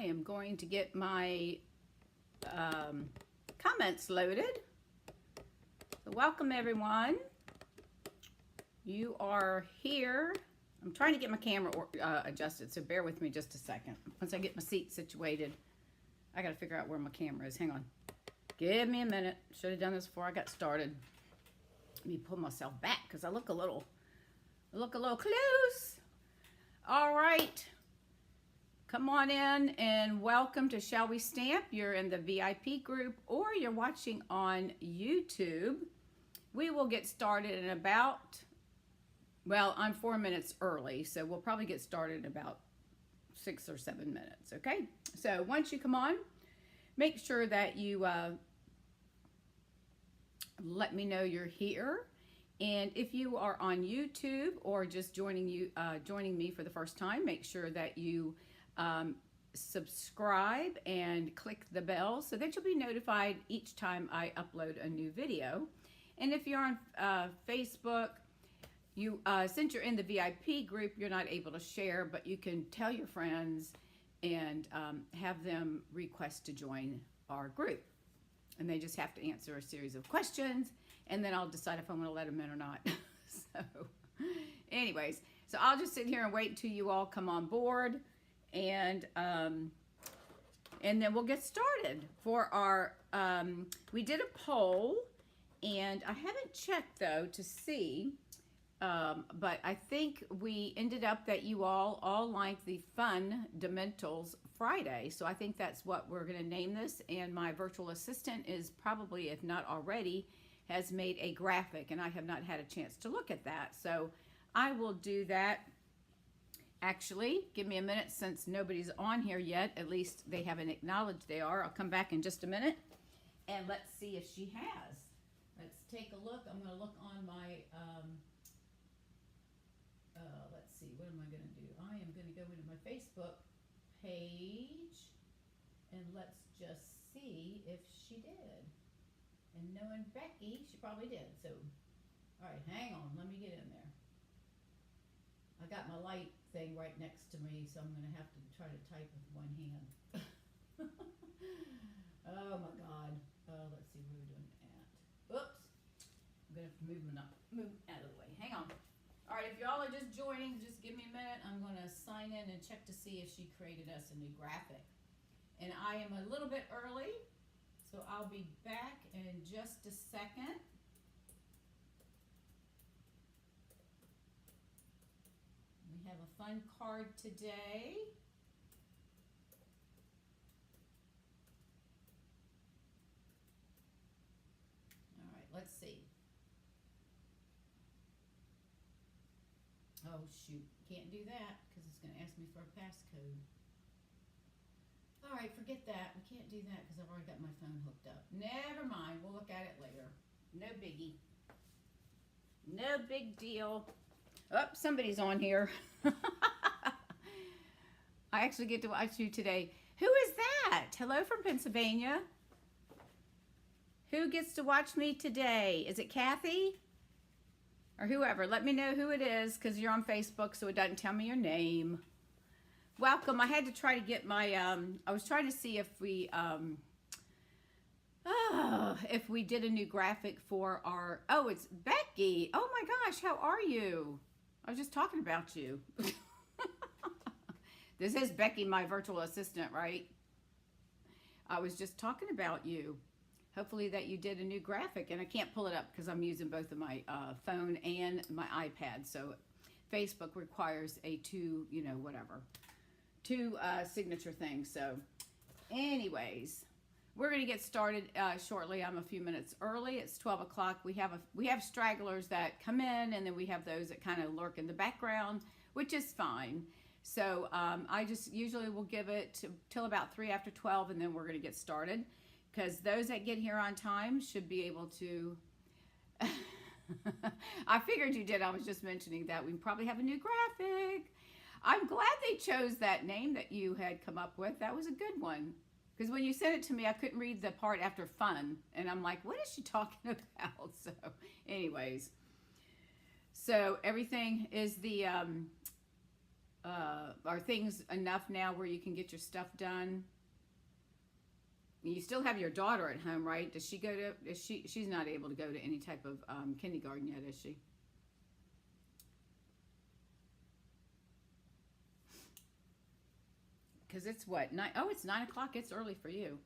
am going to get my comments loaded. So welcome everyone. You are here. I'm trying to get my camera adjusted, so bear with me just a second. Once I get my seat situated, I got to figure out where my camera is. Hang on. Give me a minute. Should have done this before I got started. Let me pull myself back because I look a little close. All right. Come on in and welcome to Shall We Stamp. You're in the VIP group or you're watching on YouTube. We will get started in about, well, I'm 4 minutes early, so we'll probably get started in about 6 or 7 minutes, okay? So once you come on, make sure that you let me know you're here. And if you are on YouTube or just joining me for the first time, make sure that you subscribe and click the bell so that you'll be notified each time I upload a new video. And if you're on Facebook, you since you're in the VIP group, you're not able to share, but you can tell your friends and have them request to join our group. And they just have to answer a series of questions, and then I'll decide if I'm going to let them in or not. So anyways, so I'll just sit here and wait until you all come on board. And then we'll get started for our, we did a poll, and I haven't checked though to see, but I think we ended up that you all like the Fun Dementals Friday. So I think that's what we're going to name this. And my virtual assistant is probably, if not already, has made a graphic, and I have not had a chance to look at that. So I will do that. Actually, give me a minute since nobody's on here yet. At least they haven't acknowledged they are. I'll come back in just a minute and let's see if she has. Let's take a look. I'm going to look on my, let's see, what am I going to do? I am going to go into my Facebook page and let's just see if she did. And knowing Becky, she probably did. So, all right, hang on. Let me get in there. I got my light thing right next to me, so I'm going to have to try to type with one hand. Oh my God. Let's see where we're doing at. Oops. I'm going to move out of the way. Hang on. All right, if y'all are just joining, just give me a minute. I'm going to sign in and check to see if she created us a new graphic. And I am a little bit early, so I'll be back in just a second. We have a fun card today. All right, let's see. Oh, shoot. Can't do that because it's going to ask me for a passcode. All right, forget that. We can't do that because I've already got my phone hooked up. Never mind. We'll look at it later. No biggie. No big deal. Oh, somebody's on here. I actually get to watch you today. Who is that? Hello from Pennsylvania. Who gets to watch me today? Is it Kathy? Or whoever? Let me know who it is because you're on Facebook, so it doesn't tell me your name. Welcome. I had to try to get my, I was trying to see if we did a new graphic for our, oh, it's Becky. Oh my gosh, how are you? I was just talking about you. This is Becky, my virtual assistant, right? I was just talking about you. Hopefully that you did a new graphic, and I can't pull it up because I'm using both of my phone and my iPad. So Facebook requires a two signature thing. So anyways, we're going to get started shortly. I'm a few minutes early. It's 12 o'clock. We have stragglers that come in, and then we have those that kind of lurk in the background, which is fine. So I just usually will give it till about 3 after 12, and then we're going to get started because those that get here on time should be able to. I figured you did. I was just mentioning that we probably have a new graphic. I'm glad they chose that name that you had come up with. That was a good one. Because when you sent it to me, I couldn't read the part after fun. And I'm like, what is she talking about? So anyways. So everything is the are things enough now where you can get your stuff done? You still have your daughter at home, right? Does she go to, she's not able to go to any type of kindergarten yet, is she? Because it's what, it's 9 o'clock. It's early for you.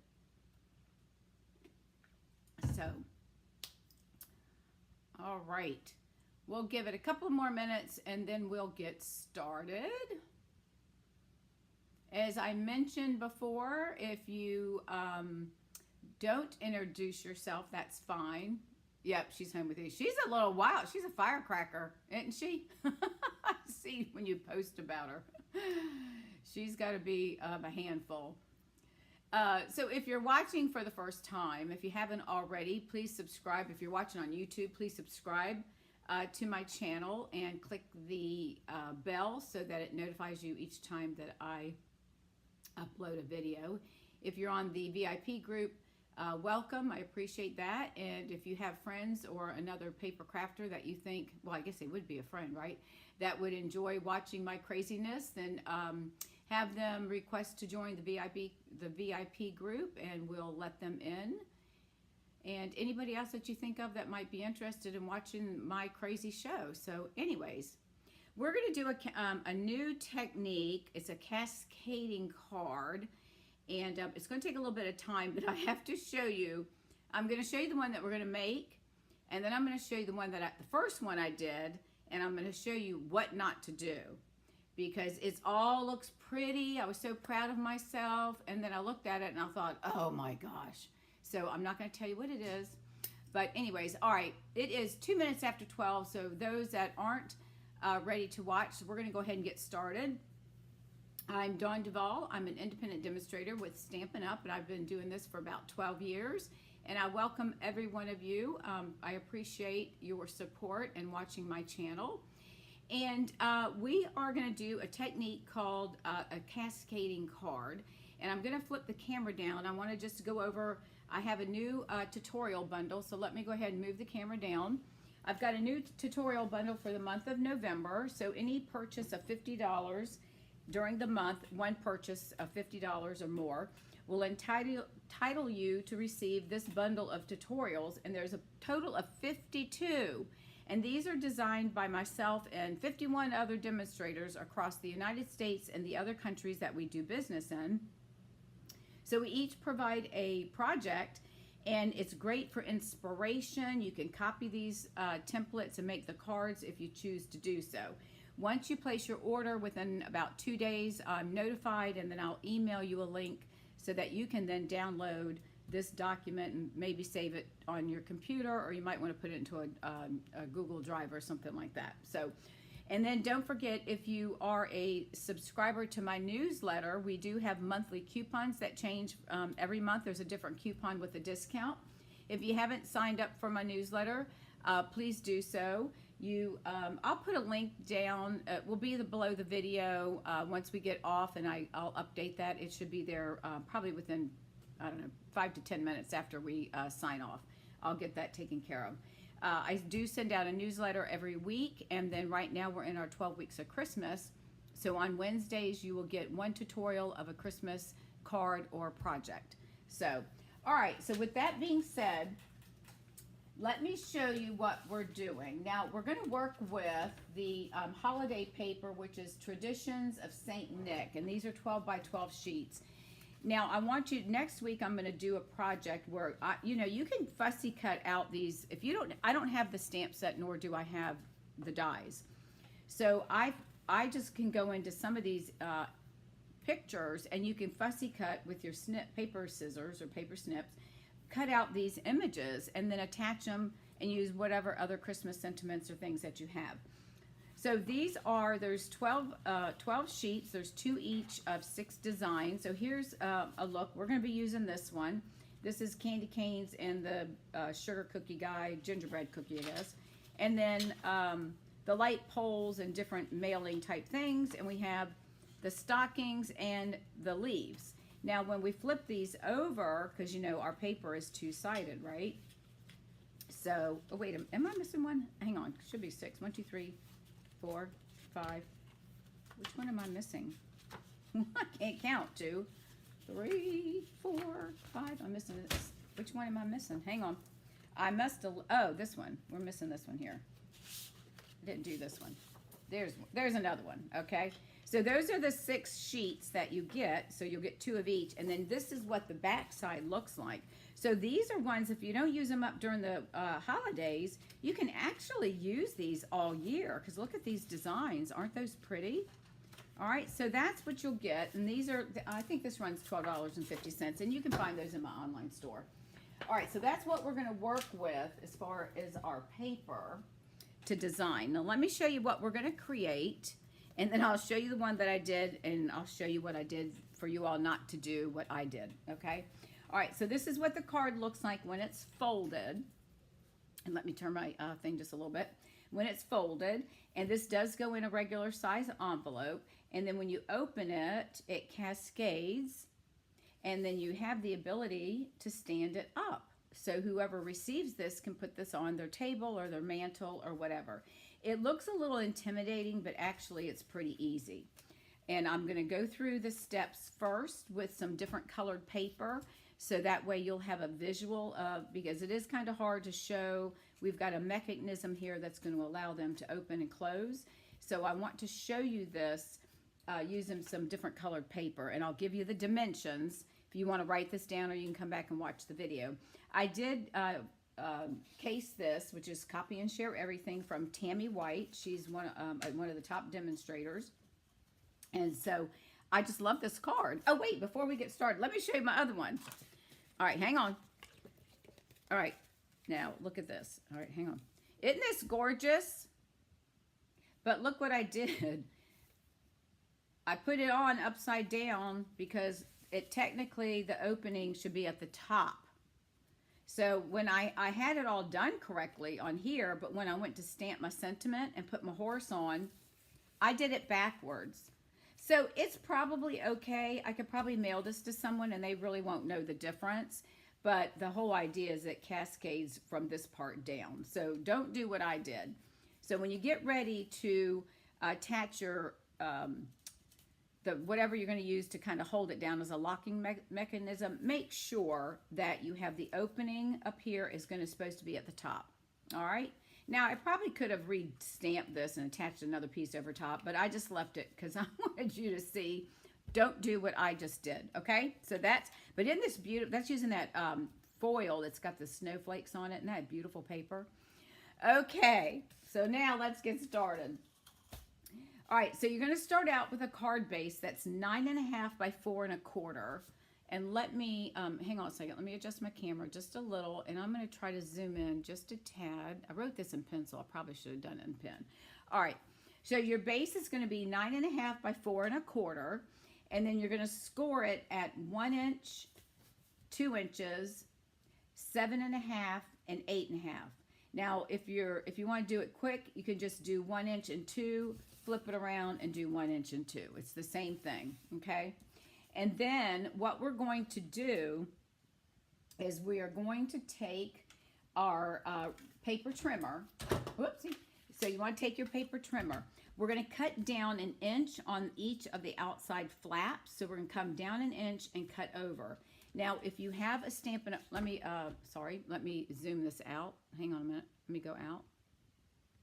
So, all right. We'll give it a couple more minutes and then we'll get started. As I mentioned before, if you don't introduce yourself, that's fine. Yep, she's home with you. She's a little wild. She's a firecracker, isn't she? I see when you post about her. She's got to be a handful. So if you're watching for the first time, if you haven't already, please subscribe. If you're watching on YouTube, please subscribe to my channel and click the bell so that it notifies you each time that I upload a video. If you're on the VIP group, welcome. I appreciate that. And if you have friends or another paper crafter that you think, well, I guess they would be a friend, right? That would enjoy watching my craziness, then have them request to join the VIP group, and we'll let them in. And anybody else that you think of that might be interested in watching my crazy show. So anyways, we're going to do a new technique. It's a cascading card, and it's going to take a little bit of time, but I have to show you. I'm going to show you the one that we're going to make, and then I'm going to show you the one that the first one I did, and I'm going to show you what not to do, because it all looks pretty. I was so proud of myself, and then I looked at it and I thought, oh my gosh. So I'm not going to tell you what it is, but anyways, all right, it is 2 minutes after 12, so those that aren't ready to watch, we're going to go ahead and get started. I'm Dawn Duvall. I'm an independent demonstrator with Stampin' Up, and I've been doing this for about 12 years, and I welcome every one of you. I appreciate your support and watching my channel. And we are going to do a technique called a cascading card, and I'm going to flip the camera down. I want to just go over, I have a new tutorial bundle, so let me go ahead and move the camera down. I've got a new tutorial bundle for the month of November, so any purchase of $50 during the month, one purchase of $50 or more, will entitle you to receive this bundle of tutorials, and there's a total of 52. And these are designed by myself and 51 other demonstrators across the United States and the other countries that we do business in. So we each provide a project, and it's great for inspiration. You can copy these templates and make the cards if you choose to do so. Once you place your order, within about 2 days, I'm notified, and then I'll email you a link so that you can then download this document and maybe save it on your computer, or you might want to put it into a Google Drive or something like that. So, and then don't forget, if you are a subscriber to my newsletter, we do have monthly coupons that change every month. There's a different coupon with a discount. If you haven't signed up for my newsletter, please do so. I'll put a link down. It will be below the video once we get off, and I'll update that. It should be there probably within, I don't know, 5 to 10 minutes after we sign off. I'll get that taken care of. I do send out a newsletter every week, and then right now we're in our 12 weeks of Christmas. So on Wednesdays, you will get one tutorial of a Christmas card or project. So, all right, so with that being said, let me show you what we're doing. Now, we're going to work with the holiday paper, which is Traditions of St. Nick, and these are 12 by 12 sheets. Now, I want you, next week, I'm going to do a project where, you can fussy cut out these. If you don't, I don't have the stamp set, nor do I have the dies. So I just can go into some of these pictures, and you can fussy cut with your paper scissors or paper snips, cut out these images, and then attach them and use whatever other Christmas sentiments or things that you have. So there's 12 sheets. There's 2 each of 6 designs. So here's a look. We're going to be using this one. This is candy canes and the sugar cookie guy, gingerbread cookie, I guess. And then the light poles and different mailing type things. And we have the stockings and the leaves. Now, when we flip these over, because our paper is 2-sided, right? So, oh wait, am I missing one? Hang on, should be 6. 1, 2, 3, 4, 5. Which one am I missing? I can't count. 2, 3, 4, 5. I'm missing this. Which one am I missing? Hang on. I must have, oh, this one. We're missing this one here. I didn't do this one. There's another one, okay? So those are the 6 sheets that you get. So you'll get 2 of each. And then this is what the back side looks like. So these are ones, if you don't use them up during the holidays, you can actually use these all year. Because look at these designs. Aren't those pretty? All right, so that's what you'll get. And these are, I think this runs $12.50. And you can find those in my online store. All right, so that's what we're going to work with as far as our paper to design. Now, let me show you what we're going to create. And then I'll show you the one that I did. And I'll show you what I did for you all not to do what I did, okay? All right, so this is what the card looks like when it's folded. And let me turn my thing just a little bit. When it's folded, and this does go in a regular size envelope. And then when you open it, it cascades. And then you have the ability to stand it up. So whoever receives this can put this on their table or their mantle or whatever. It looks a little intimidating, but actually it's pretty easy. And I'm going to go through the steps first with some different colored paper. So that way you'll have a visual of, because it is kind of hard to show. We've got a mechanism here that's going to allow them to open and close. So I want to show you this using some different colored paper. And I'll give you the dimensions if you want to write this down, or you can come back and watch the video. I did case this, which is Copy and Share Everything from Tammy White. She's one of the top demonstrators. And so I just love this card. Oh, wait, before we get started, let me show you my other one. All right, hang on. All right, now look at this. All right, hang on. Isn't this gorgeous? But look what I did. I put it on upside down because it technically, the opening should be at the top. So when I had it all done correctly on here, but when I went to stamp my sentiment and put my horse on, I did it backwards. So it's probably okay. I could probably mail this to someone and they really won't know the difference. But the whole idea is it cascades from this part down. So don't do what I did. So when you get ready to attach your, whatever you're going to use to kind of hold it down as a locking mechanism, make sure that you have the opening up here is supposed to be at the top. All right. Now, I probably could have re-stamped this and attached another piece over top, but I just left it because I wanted you to see, don't do what I just did, okay? So that's, but in this beautiful, that's using that foil that's got the snowflakes on it, and that beautiful paper. Okay, so now let's get started. All right, so you're going to start out with a card base that's 9.5 by 4 1/4. And let me, hang on a second, let me adjust my camera just a little, and I'm going to try to zoom in just a tad. I wrote this in pencil. I probably should have done it in pen. All right, so your base is going to be 9.5 by 4 1/4, and then you're going to score it at 1 inch, 2 inches, 7.5, and 8.5. Now, if you want to do it quick, you can just do 1 inch and 2, flip it around, and do 1 inch and 2. It's the same thing, okay? And then what we're going to do is we are going to take our paper trimmer. Whoopsie. So you want to take your paper trimmer. We're going to cut down 1 inch on each of the outside flaps. So we're going to come down 1 inch and cut over. Now, if you have a Stampin' Up, let me zoom this out. Hang on a minute. Let me go out.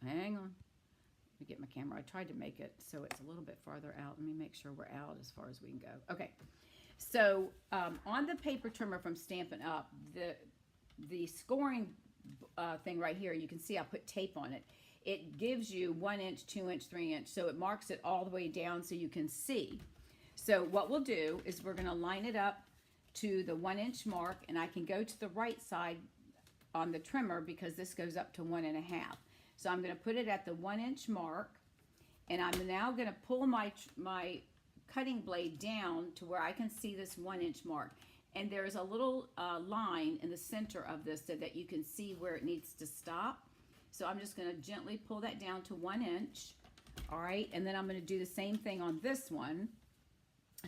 Hang on. Let me get my camera. I tried to make it so it's a little bit farther out. Let me make sure we're out as far as we can go. Okay. So on the paper trimmer from Stampin' Up, the scoring thing right here, you can see I put tape on it. It gives you 1 inch, 2 inch, 3 inch. So it marks it all the way down so you can see. So what we'll do is we're going to line it up to the 1 inch mark, and I can go to the right side on the trimmer because this goes up to 1.5. So I'm going to put it at the 1 inch mark, and I'm now going to pull my cutting blade down to where I can see this 1 inch mark. And there's a little line in the center of this so that you can see where it needs to stop. So I'm just going to gently pull that down to 1 inch. All right, and then I'm going to do the same thing on this one.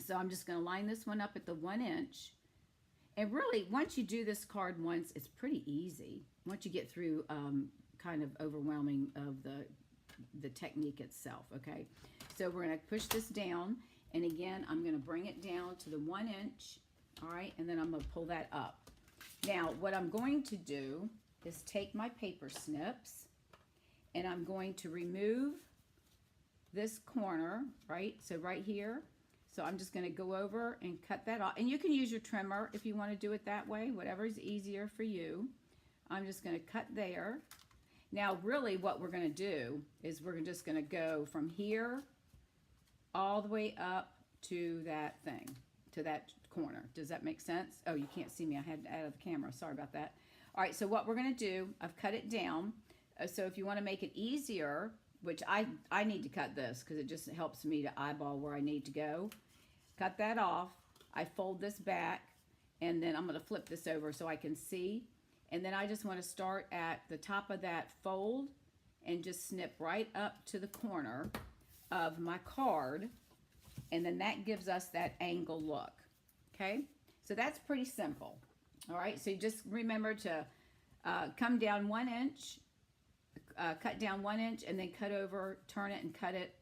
So I'm just going to line this one up at the 1 inch. And really, once you do this card once, it's pretty easy. Once you get through kind of overwhelming of the the technique itself, okay? So we're going to push this down, and again, I'm going to bring it down to the 1 inch, all right, and then I'm going to pull that up. Now, what I'm going to do is take my paper snips, and I'm going to remove this corner, right? So right here. So I'm just going to go over and cut that off. And you can use your trimmer if you want to do it that way, whatever is easier for you. I'm just going to cut there. Now, really what we're going to do is we're just going to go from here all the way up to that thing, to that corner. Does that make sense? Oh, you can't see me. I had it out of the camera. Sorry about that. All right, so what we're going to do, I've cut it down. So if you want to make it easier, which I need to cut this because it just helps me to eyeball where I need to go. Cut that off. I fold this back, and then I'm going to flip this over so I can see. And then I just want to start at the top of that fold and just snip right up to the corner of my card. And then that gives us that angle look. Okay? So that's pretty simple. All right? So you just remember to come down 1 inch, cut down 1 inch, and then cut over, turn it, and cut it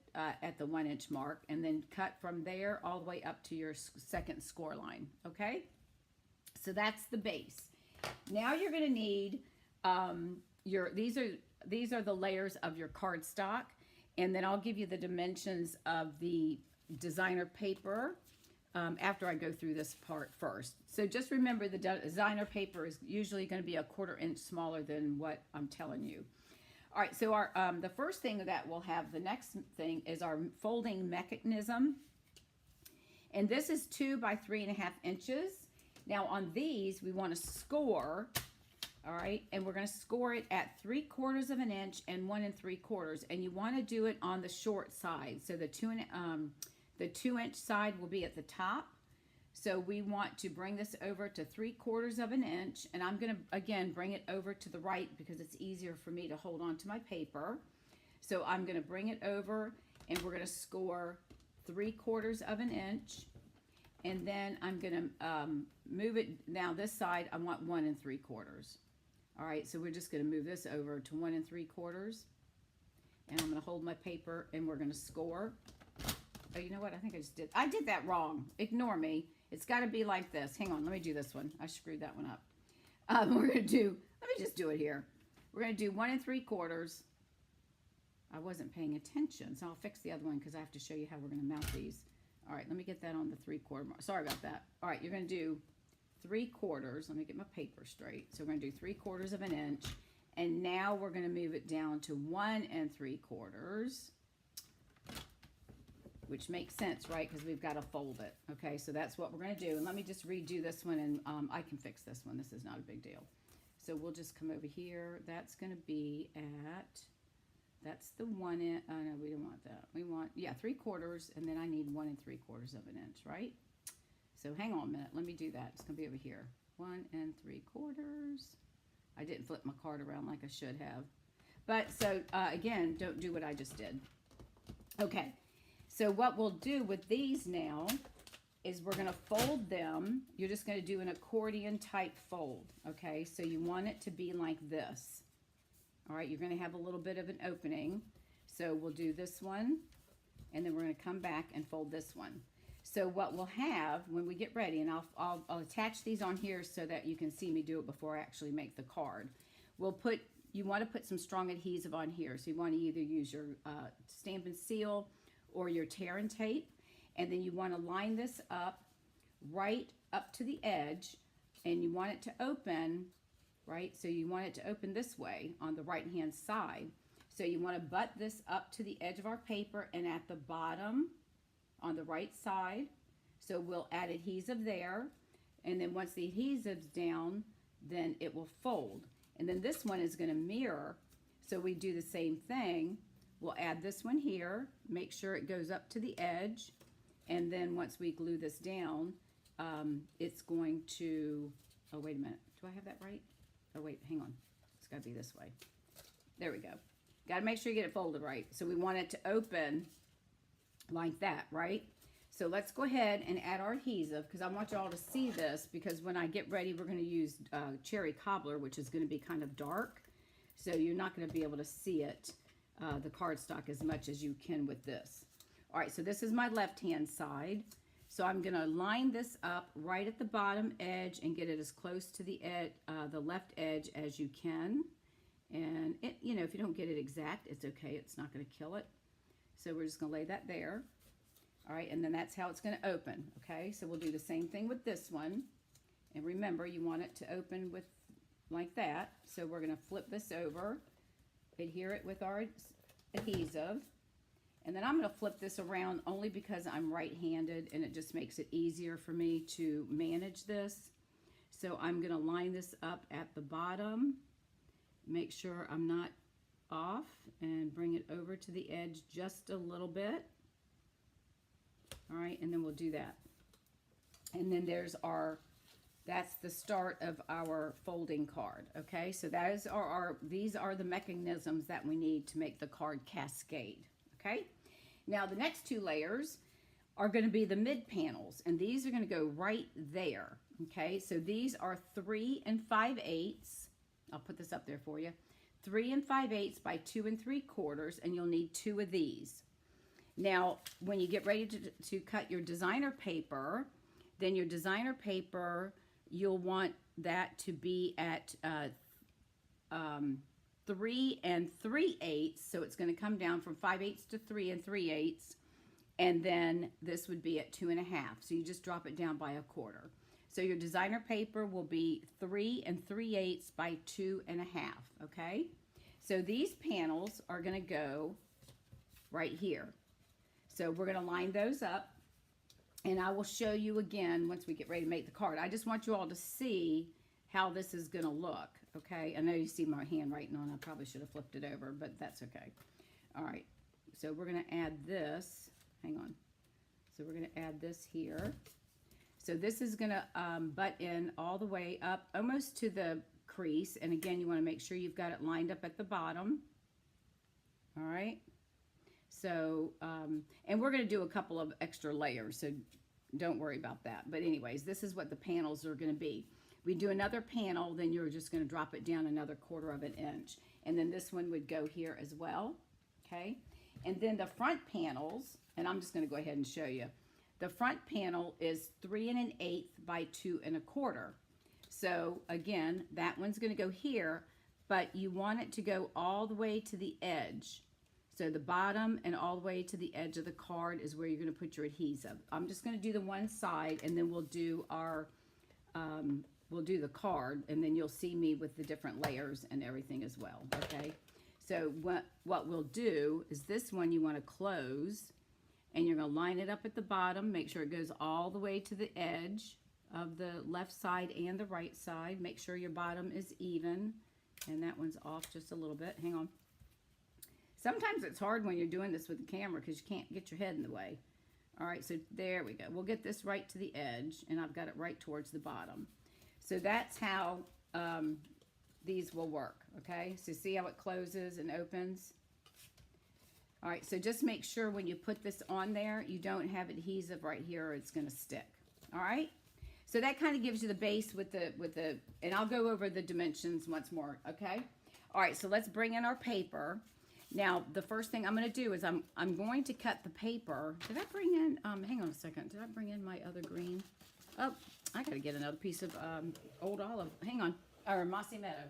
at the 1 inch mark, and then cut from there all the way up to your second score line. Okay, so that's the base. Now you're going to need these are the layers of your cardstock, and then I'll give you the dimensions of the designer paper after I go through this part first. So just remember the designer paper is usually going to be a 1/4 inch smaller than what I'm telling you. All right, so our the first thing that we'll have, the next thing is our folding mechanism. And this is 2 by 3.5 inches. Now on these, we want to score, all right? And we're going to score it at 3/4 of an inch and 1 3/4. And you want to do it on the short side. So the 2 inch side will be at the top. So we want to bring this over to 3/4 of an inch, and I'm going to, again, bring it over to the right because it's easier for me to hold on to my paper. So I'm going to bring it over, and we're going to score 3/4 of an inch, and then I'm going to move it. Now this side, I want 1 3/4. All right, so we're just going to move this over to 1 3/4, and I'm going to hold my paper, and we're going to score. Oh, you know what? I think I did that wrong. Ignore me. It's got to be like this. Hang on, let me do this one. I screwed that one up. We're going to do, let me just do it here. We're going to do 1 3/4. I wasn't paying attention, so I'll fix the other one because I have to show you how we're going to mount these. All right, let me get that on the 3/4 mark. Sorry about that. All right, you're going to do 3/4. Let me get my paper straight. So we're going to do 3/4 of an inch. And now we're going to move it down to 1 3/4. Which makes sense, right? Because we've got to fold it. Okay, so that's what we're going to do. And let me just redo this one, and I can fix this one. This is not a big deal. So we'll just come over here. That's going to be at, that's the 1 inch. Oh, no, we don't want that. We want, yeah, 3/4, and then I need 1 3/4 of an inch, right? So hang on a minute. Let me do that. It's going to be over here. 1 3/4. I didn't flip my card around like I should have. But so, again, don't do what I just did. Okay. So what we'll do with these now is we're going to fold them. You're just going to do an accordion type fold, okay? So you want it to be like this. All right, you're going to have a little bit of an opening. So we'll do this one, and then we're going to come back and fold this one. So what we'll have when we get ready, and I'll attach these on here so that you can see me do it before I actually make the card. You want to put some strong adhesive on here. So you want to either use your stamp and seal or your tear and tape, and then you want to line this up right up to the edge, and you want it to open, right? So you want it to open this way on the right hand side. So you want to butt this up to the edge of our paper and at the bottom on the right side. So we'll add adhesive there, and then once the adhesive's down, then it will fold. And then this one is going to mirror, so we do the same thing. We'll add this one here, make sure it goes up to the edge, and then once we glue this down, it's going to, oh, wait a minute. Do I have that right? Oh, wait, hang on. It's got to be this way. There we go. Got to make sure you get it folded right. So we want it to open like that, right? So let's go ahead and add our adhesive, because I want you all to see this, because when I get ready, we're going to use cherry cobbler, which is going to be kind of dark. So you're not going to be able to see it the cardstock as much as you can with this. All right, so this is my left-hand side. So I'm going to line this up right at the bottom edge and get it as close to the left edge as you can. And it, you know, if you don't get it exact, it's okay. It's not going to kill it. So we're just going to lay that there. All right, and then that's how it's going to open. Okay, so we'll do the same thing with this one. And remember, you want it to open with like that. So we're going to flip this over, adhere it with our adhesive. And then I'm going to flip this around only because I'm right-handed and it just makes it easier for me to manage this. So I'm going to line this up at the bottom, make sure I'm not off, and bring it over to the edge just a little bit. All right, and then we'll do that. And then that's the start of our folding card. Okay, so these are the mechanisms that we need to make the card cascade. Okay. Now the next two layers are going to be the mid panels, and these are going to go right there. Okay, so these are 3 5/8. I'll put this up there for you. 3 5/8 by 2 3/4, and you'll need 2 of these. Now, when you get ready to cut your designer paper, then your designer paper, you'll want that to be at 3 3/8, so it's going to come down from 5/8 to 3 3/8, and then this would be at 2 1/2. So you just drop it down by 1/4. So your designer paper will be 3 3/8 by 2 1/2. Okay, so these panels are going to go right here. So we're going to line those up, and I will show you again once we get ready to make the card. I just want you all to see how this is going to look. Okay, I know you see my handwriting on. I probably should have flipped it over, but that's okay. All right, so we're going to add this. Hang on. So we're going to add this here. So this is going to butt in all the way up almost to the crease. And again, you want to make sure you've got it lined up at the bottom. All right. So, and we're going to do a couple of extra layers, so don't worry about that. But anyways, this is what the panels are going to be. We do another panel, then you're just going to drop it down another 1/4 inch. And then this one would go here as well, okay? And then the front panels, and I'm just going to go ahead and show you. The front panel is 3 1/8 by 2 1/4. So again, that one's going to go here, but you want it to go all the way to the edge. So the bottom and all the way to the edge of the card is where you're going to put your adhesive. I'm just going to do the one side, and then we'll do our we'll do the card, and then you'll see me with the different layers and everything as well. Okay, so what we'll do is this one you want to close, and you're going to line it up at the bottom. Make sure it goes all the way to the edge of the left side and the right side. Make sure your bottom is even, and that one's off just a little bit. Hang on. Sometimes it's hard when you're doing this with the camera because you can't get your head in the way. All right, so there we go. We'll get this right to the edge, and I've got it right towards the bottom. So that's how these will work, okay? So see how it closes and opens? All right, so just make sure when you put this on there, you don't have adhesive right here or it's going to stick, all right? So that kind of gives you the base with the, and I'll go over the dimensions once more, okay? All right, so let's bring in our paper. Now, the first thing I'm going to do is I'm going to cut the paper. Did I bring in, hang on a second, did I bring in my other green? Oh, I got to get another piece of old olive. Hang on, or mossy meadow.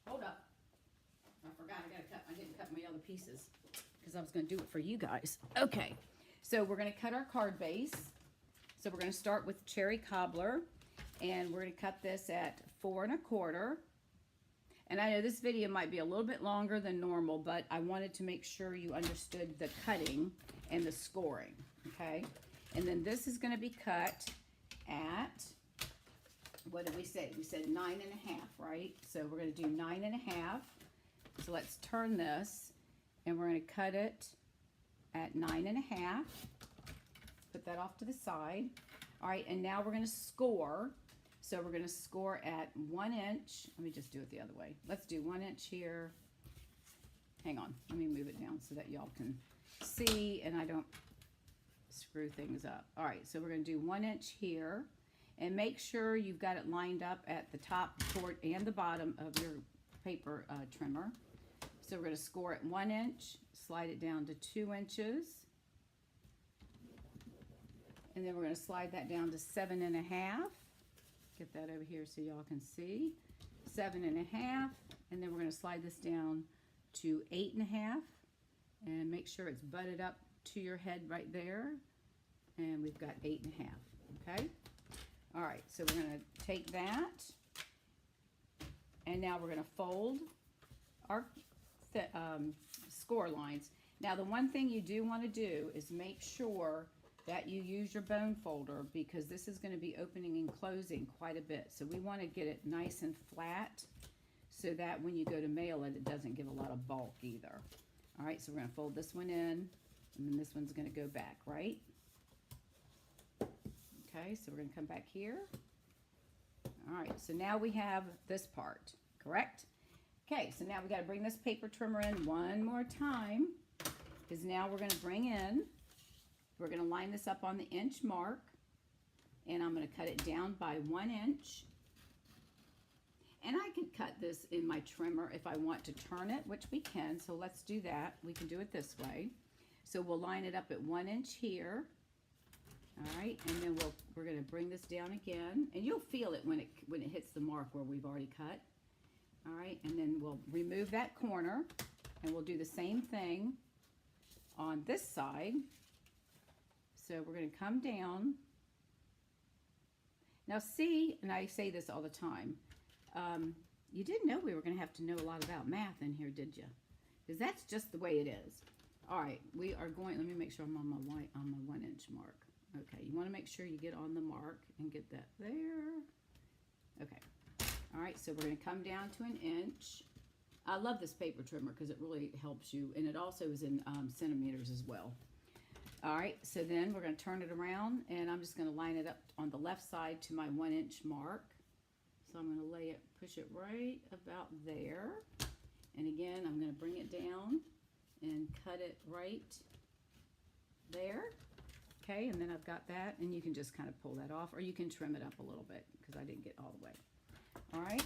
Hold up. I forgot I didn't cut my other pieces because I was going to do it for you guys. Okay, so we're going to cut our card base. So we're going to start with cherry cobbler, and we're going to cut this at 4 1/4. And I know this video might be a little bit longer than normal, but I wanted to make sure you understood the cutting and the scoring, okay? And then this is going to be cut at, what did we say? We said 9 1/2, right? So we're going to do 9 1/2. So let's turn this, and we're going to cut it at 9 1/2. Put that off to the side. All right, and now we're going to score. So we're going to score at 1 inch. Let me just do it the other way. Let's do 1 inch here. Hang on. Let me move it down so that y'all can see and I don't screw things up. All right, so we're going to do 1 inch here. And make sure you've got it lined up at the top, toward, and the bottom of your paper trimmer. So we're going to score at 1 inch, slide it down to 2 inches. And then we're going to slide that down to 7.5. Get that over here so y'all can see. 7.5. And then we're going to slide this down to 8.5. And make sure it's butted up to your head right there. And we've got 8.5. Okay? All right, so we're going to take that. And now we're going to fold our score lines. Now, the one thing you do want to do is make sure that you use your bone folder, because this is going to be opening and closing quite a bit. So we want to get it nice and flat so that when you go to mail it, it doesn't give a lot of bulk either. All right, so we're going to fold this one in, and then this one's going to go back, right? Okay, so we're going to come back here. All right, so now we have this part, correct? Okay, so now we got to bring this paper trimmer in one more time, because now we're going to bring in, we're going to line this up on the inch mark, and I'm going to cut it down by 1 inch. And I could cut this in my trimmer if I want to turn it, which we can, so let's do that. We can do it this way. So we'll line it up at 1 inch here. All right, and then we're going to bring this down again, and you'll feel it when it hits the mark where we've already cut. All right, and then we'll remove that corner, and we'll do the same thing on this side. So we're going to come down. Now see, and I say this all the time, you didn't know we were going to have to know a lot about math in here, did you? Because that's just the way it is. All right, we are going, let me make sure I'm on my 1 inch mark. Okay, you want to make sure you get on the mark and get that there. Okay. All right, so we're going to come down to 1 inch. I love this paper trimmer because it really helps you, and it also is in centimeters as well. All right, so then we're going to turn it around, and I'm just going to line it up on the left side to my 1 inch mark. So I'm going to lay it, push it right about there. And again, I'm going to bring it down and cut it right there. Okay, and then I've got that, and you can just kind of pull that off, or you can trim it up a little bit because I didn't get all the way. All right,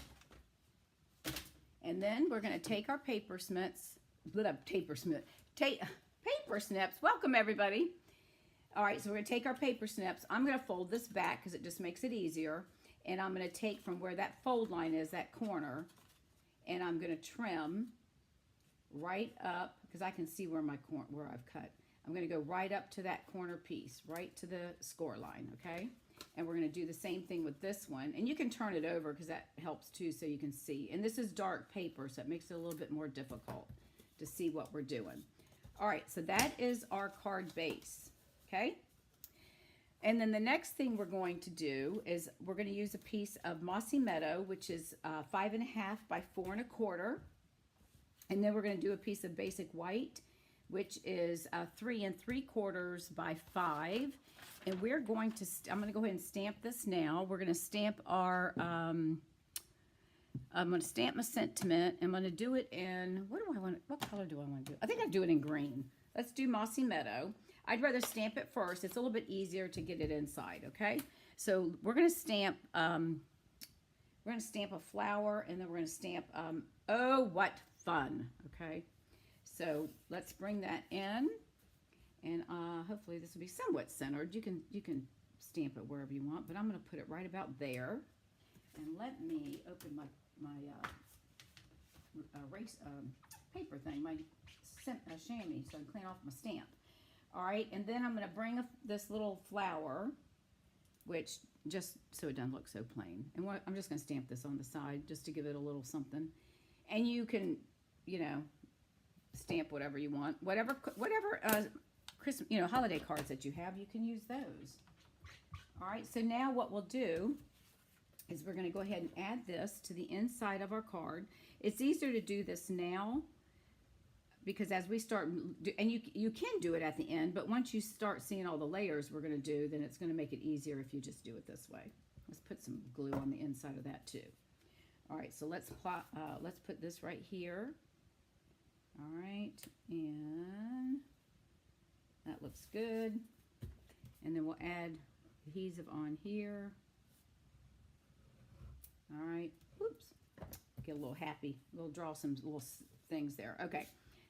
and then we're going to take our paper snips. Paper snips. Welcome everybody. All right, so we're going to take our paper snips. I'm going to fold this back because it just makes it easier, and I'm going to take from where that fold line is, that corner, and I'm going to trim right up because I can see where I've cut. I'm going to go right up to that corner piece, right to the score line, okay? And we're going to do the same thing with this one. And you can turn it over because that helps too so you can see. And this is dark paper, so it makes it a little bit more difficult to see what we're doing. All right, so that is our card base, okay? And then the next thing we're going to do is we're going to use a piece of Mossy Meadow, which is 5.5 by 4 1/4. And then we're going to do a piece of basic white, which is 3 3/4 by 5. And we're going to, I'm going to go ahead and stamp this now. We're going to stamp our, I'm going to stamp my sentiment. I'm going to do it in, what color do I want to do? I think I'll do it in green. Let's do Mossy Meadow. I'd rather stamp it first. It's a little bit easier to get it inside, okay? So we're going to stamp, a flower, and then we're going to stamp, oh, what fun, okay? So let's bring that in, and hopefully this will be somewhat centered. You can stamp it wherever you want, but I'm going to put it right about there. And let me open my paper thing, my chamois, so I can clean off my stamp. All right, and then I'm going to bring this little flower, which just so it doesn't look so plain. And I'm just going to stamp this on the side just to give it a little something. And you can, you know, stamp whatever you want, whatever Christmas, you know, holiday cards that you have, you can use those. All right, so now what we'll do is we're going to go ahead and add this to the inside of our card. It's easier to do this now because as we start, and you can do it at the end, but once you start seeing all the layers we're going to do, then it's going to make it easier if you just do it this way. Let's put some glue on the inside of that too. All right, so let's put this right here. All right, and that looks good. And then we'll add adhesive on here. All right, oops, get a little happy. We'll draw some little things there. Okay,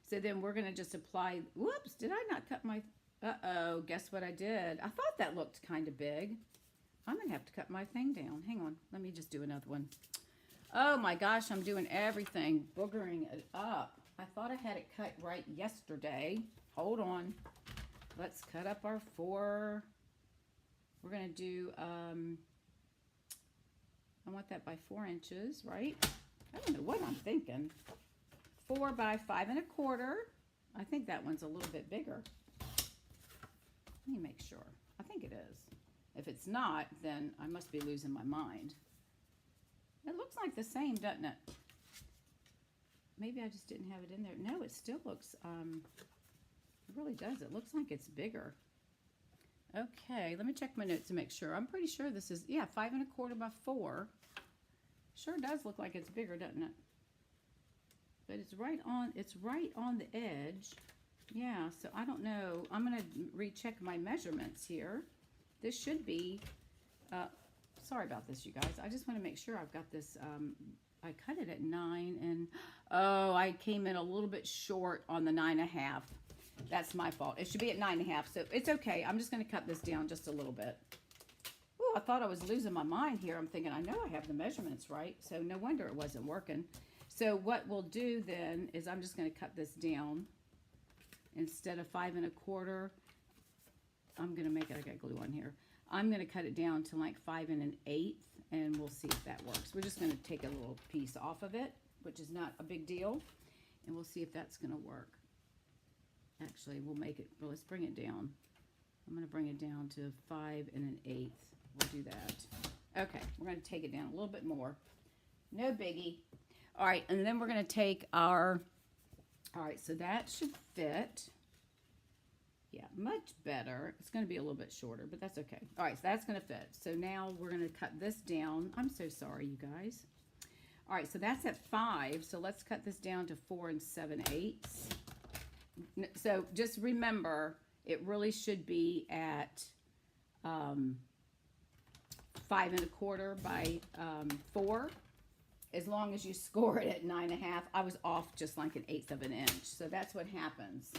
so then we're going to just apply, whoops, did I not cut my, uh-oh, guess what I did? I thought that looked kind of big. I'm going to have to cut my thing down. Hang on, let me just do another one. Oh my gosh, I'm doing everything, boogering it up. I thought I had it cut right yesterday. Hold on. Let's cut up our 4. We're going to do, I want that by 4 inches, right? I don't know what I'm thinking. 4 by 5 1/4. I think that one's a little bit bigger. Let me make sure. I think it is. If it's not, then I must be losing my mind. It looks like the same, doesn't it? Maybe I just didn't have it in there. No, it still looks, it really does. It looks like it's bigger. Okay, let me check my notes to make sure. I'm pretty sure this is, yeah, 5 1/4 by 4. Sure does look like it's bigger, doesn't it? But it's right on the edge. Yeah, so I don't know. I'm going to recheck my measurements here. This should be, sorry about this, you guys. I just want to make sure I've got this, I cut it at 9 and, oh, I came in a little bit short on the 9 1/2. That's my fault. It should be at 9 1/2, so it's okay. I'm just going to cut this down just a little bit. Oh, I thought I was losing my mind here. I'm thinking, I know I have the measurements right, so no wonder it wasn't working. So what we'll do then is I'm just going to cut this down. Instead of 5 1/4, I'm going to make it, I got glue on here. I'm going to cut it down to like 5 1/8, and we'll see if that works. We're just going to take a little piece off of it, which is not a big deal, and we'll see if that's going to work. Actually, we'll make it, well, let's bring it down. I'm going to bring it down to 5 1/8. We'll do that. Okay, we're going to take it down a little bit more. No biggie. All right, and then we're going to take our, all right, so that should fit. Yeah, much better. It's going to be a little bit shorter, but that's okay. All right, so that's going to fit. So now we're going to cut this down. I'm so sorry, you guys. All right, so that's at 5. So let's cut this down to 4 7/8. So just remember, it really should be at 5 1/4 by 4. As long as you score it at 9 1/2. I was off just like 1/8 of an inch. So that's what happens.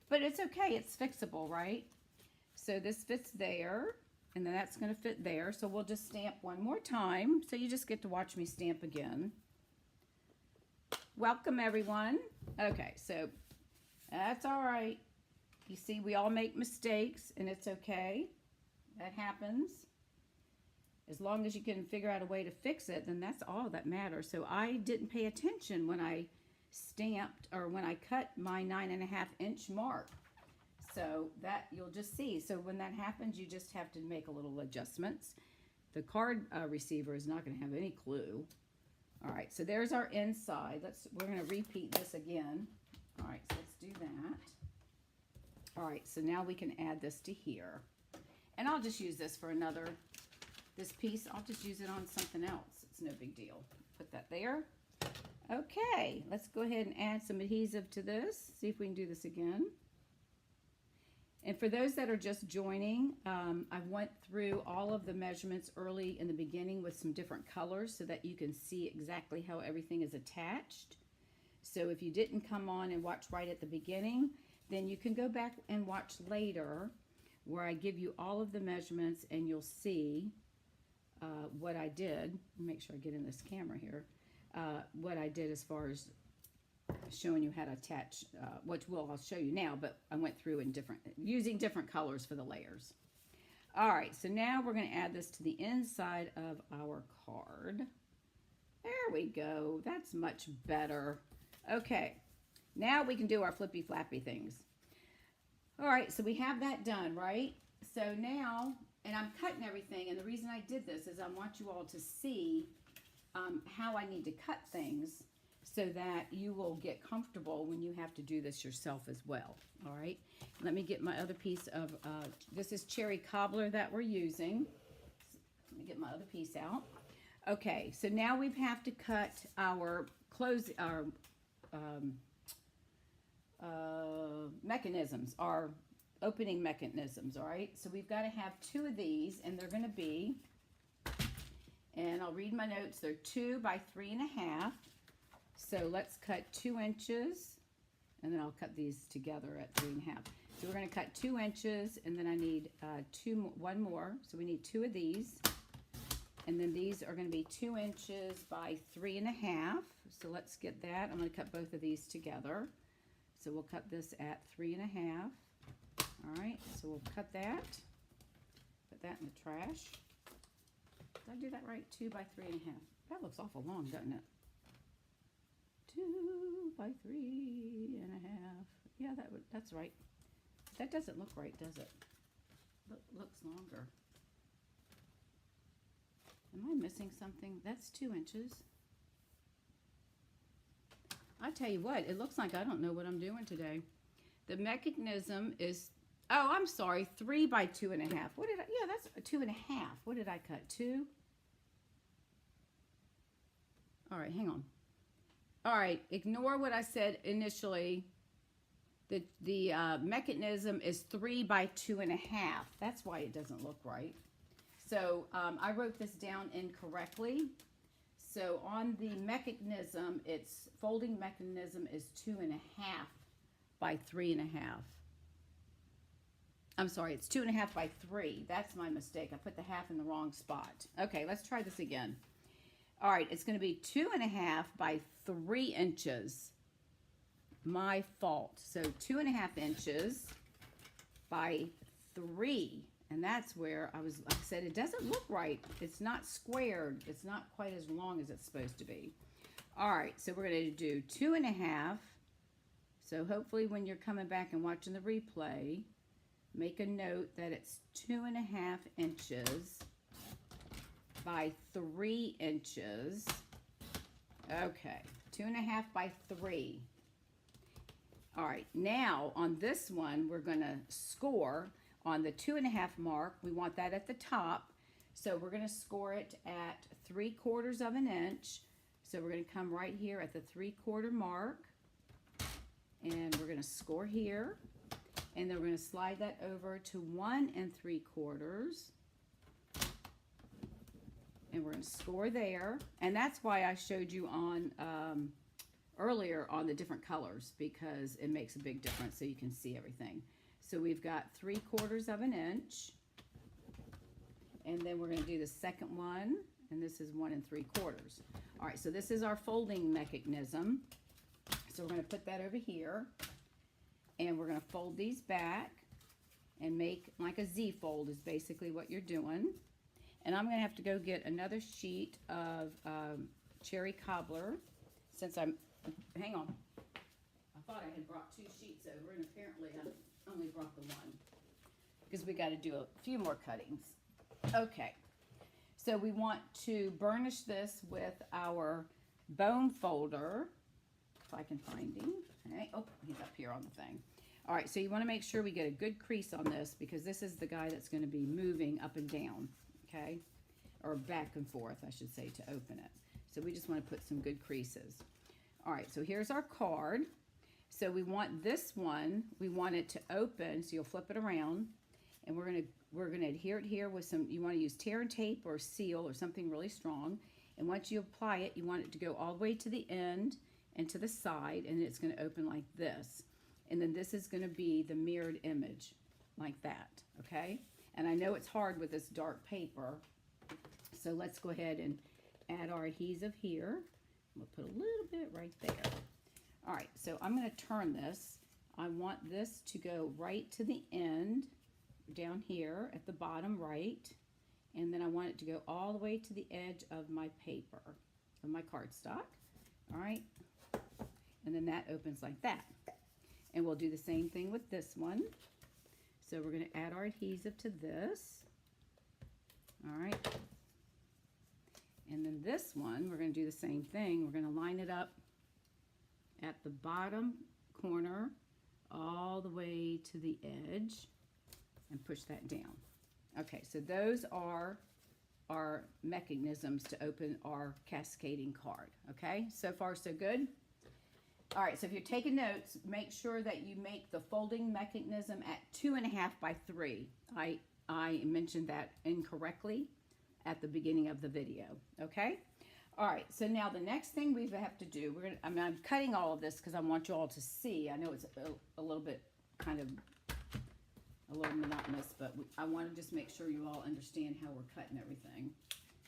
But it's okay. It's fixable, right? So this fits there. And then that's going to fit there. So we'll just stamp one more time. So you just get to watch me stamp again. Welcome, everyone. Okay, so that's all right. You see, we all make mistakes, and it's okay. That happens. As long as you can figure out a way to fix it, then that's all that matters. So I didn't pay attention when I stamped, or when I cut my 9 1/2 inch mark. So that you'll just see. So when that happens, you just have to make a little adjustments. The card receiver is not going to have any clue. All right, so there's our inside. We're going to repeat this again. All right, so let's do that. All right, so now we can add this to here. And I'll just use this for this piece, I'll just use it on something else. It's no big deal. Put that there. Okay, let's go ahead and add some adhesive to this. See if we can do this again. And for those that are just joining, I went through all of the measurements early in the beginning with some different colors so that you can see exactly how everything is attached. So if you didn't come on and watch right at the beginning, then you can go back and watch later where I give you all of the measurements, and you'll see what I did. Make sure I get in this camera here. What I did as far as showing you how to attach, which I'll show you now, but I went through in using different colors for the layers. All right, so now we're going to add this to the inside of our card. There we go. That's much better. Okay, now we can do our flippy flappy things. All right, so we have that done, right? So now, and I'm cutting everything, and the reason I did this is I want you all to see how I need to cut things so that you will get comfortable when you have to do this yourself as well. All right, let me get my other piece of, this is cherry cobbler that we're using. Let me get my other piece out. Okay, so now we have to cut our mechanisms, our opening mechanisms. All right, so we've got to have 2 of these, and they're going to be, and I'll read my notes, they're 2 by 3 1/2. So let's cut 2 inches, and then I'll cut these together at 3.5. So we're going to cut 2 inches, and then I need one more. So we need 2 of these, and then these are going to be 2 inches by 3.5. So let's get that. I'm going to cut both of these together. So we'll cut this at 3.5. All right, so we'll cut that. Put that in the trash. Did I do that right? 2 by 3.5. That looks awful long, doesn't it? 2 by 3.5. Yeah, that's right. That doesn't look right, does it? Looks longer. Am I missing something? That's 2 inches. I tell you what, it looks like I don't know what I'm doing today. The mechanism is, oh, I'm sorry, 3 by 2.5. What did I, yeah, that's 2.5. What did I cut? 2? All right, hang on. All right, ignore what I said initially. The mechanism is 3 by 2.5. That's why it doesn't look right. So I wrote this down incorrectly. So on the mechanism, its folding mechanism is 2.5 by 3.5. I'm sorry, it's 2.5 by 3. That's my mistake. I put the half in the wrong spot. Okay, let's try this again. All right, it's going to be 2.5 by 3 inches. My fault. So 2.5 inches by 3. And that's where I was, like I said, it doesn't look right. It's not squared. It's not quite as long as it's supposed to be. All right, so we're going to do 2.5. So hopefully when you're coming back and watching the replay, make a note that it's 2.5 inches by 3 inches. Okay, 2.5 by 3. All right, now on this one, we're going to score on the 2.5 mark. We want that at the top. So we're going to score it at 3/4 of an inch. So we're going to come right here at the 3/4 mark. And we're going to score here. And then we're going to slide that over to 1 3/4. And we're going to score there. And that's why I showed you on earlier on the different colors, because it makes a big difference so you can see everything. So we've got 3/4 of an inch. And then we're going to do the second one. And this is 1 3/4. All right, so this is our folding mechanism. So we're going to put that over here. And we're going to fold these back and make like a Z fold is basically what you're doing. And I'm going to have to go get another sheet of cherry cobbler since I'm, hang on. I thought I had brought 2 sheets over, and apparently I only brought the one because we got to do a few more cuttings. Okay, so we want to burnish this with our bone folder, if I can find him. Okay. Oh, he's up here on the thing. All right, so you want to make sure we get a good crease on this because this is the guy that's going to be moving up and down, okay? Or back and forth, I should say, to open it. So we just want to put some good creases. All right, so here's our card. So we want this one, we want it to open, so you'll flip it around, and we're gonna adhere it here with some, you want to use tear and tape or seal or something really strong. And once you apply it, you want it to go all the way to the end and to the side, and it's going to open like this. And then this is going to be the mirrored image like that, okay? And I know it's hard with this dark paper, so let's go ahead and add our adhesive here. We'll put a little bit right there. All right, so I'm going to turn this. I want this to go right to the end down here at the bottom right, and then I want it to go all the way to the edge of my paper, of my cardstock. All right, and then that opens like that. And we'll do the same thing with this one. So we're going to add our adhesive to this. All right. And then this one, we're going to do the same thing. We're going to line it up at the bottom corner all the way to the edge and push that down. Okay, so those are our mechanisms to open our cascading card. Okay, so far so good. All right, so if you're taking notes, make sure that you make the folding mechanism at 2.5 by 3. I mentioned that incorrectly at the beginning of the video, okay? all right, so now the next thing we have to do, I'm cutting all of this because I want you all to see. I know it's a little bit kind of a little monotonous, but I want to just make sure you all understand how we're cutting everything.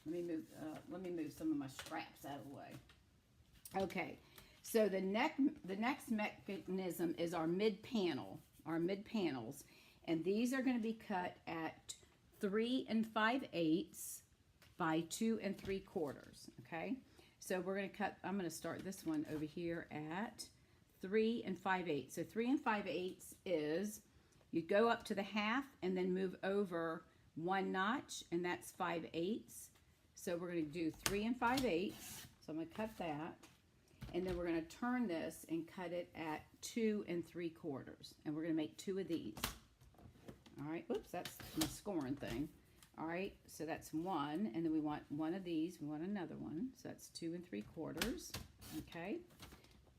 Let me move some of my scraps out of the way. Okay, so the next mechanism is our mid panels, and these are going to be cut at 3 5/8 by 2 3/4. Okay, so we're going to cut. I'm going to start this one over here at 3 5/8. So 3 5/8 is you go up to the half and then move over 1 notch, and that's 5/8. So we're going to do 3 5/8. So I'm going to cut that, and then we're going to turn this and cut it at 2 3/4, and we're going to make 2 of these. All right. Oops, that's my scoring thing. All right, so that's 1, and then we want 1 of these. We want another one, so that's 2 3/4. Okay.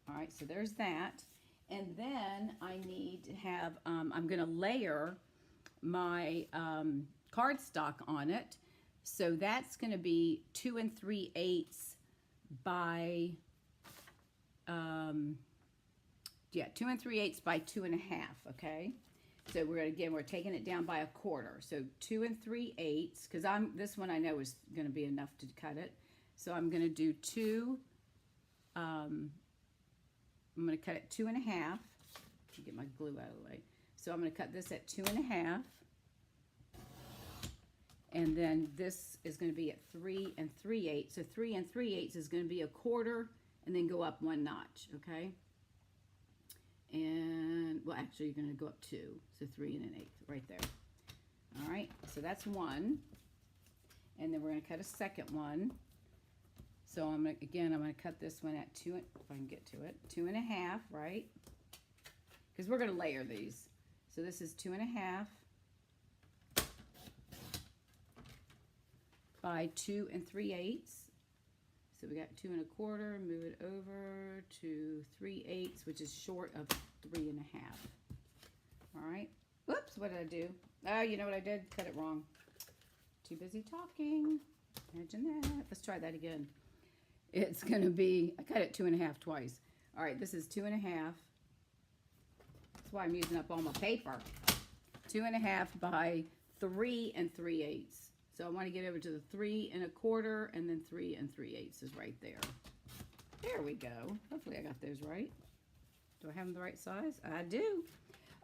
All right, so there's that. And then I need to have, I'm going to layer my cardstock on it. So that's going to be 2 3/8 by, 2 3/8 by 2 1/2, okay? So we're taking it down by 1/4. So 2 3/8, because this one I know is going to be enough to cut it. So I'm going to do 2, I'm going to cut it 2 1/2. Get my glue out of the way. So I'm going to cut this at 2 1/2. And then this is going to be at 3 3/8. So 3 3/8 is going to be 1/4 and then go up 1 notch, okay? And, well, actually, you're going to go up 2. So 3 1/8 right there. All right, so that's 1. And then we're going to cut a second one. So I'm going to cut this one at 2, if I can get to it, 2 1/2, right? Because we're going to layer these. So this is 2 1/2 by 2 3/8. So we got 2 1/4, move it over to 3/8, which is short of 3 1/2. All right. Whoops, what did I do? Oh, you know what I did? Cut it wrong. Too busy talking. Imagine that. Let's try that again. It's going to be, I cut it 2 1/2 twice. All right, this is 2 1/2. That's why I'm using up all my paper. 2 1/2 by 3 3/8. So I want to get over to the 3 1/4, and then 3 3/8 is right there. There we go. Hopefully I got those right. Do I have them the right size? I do.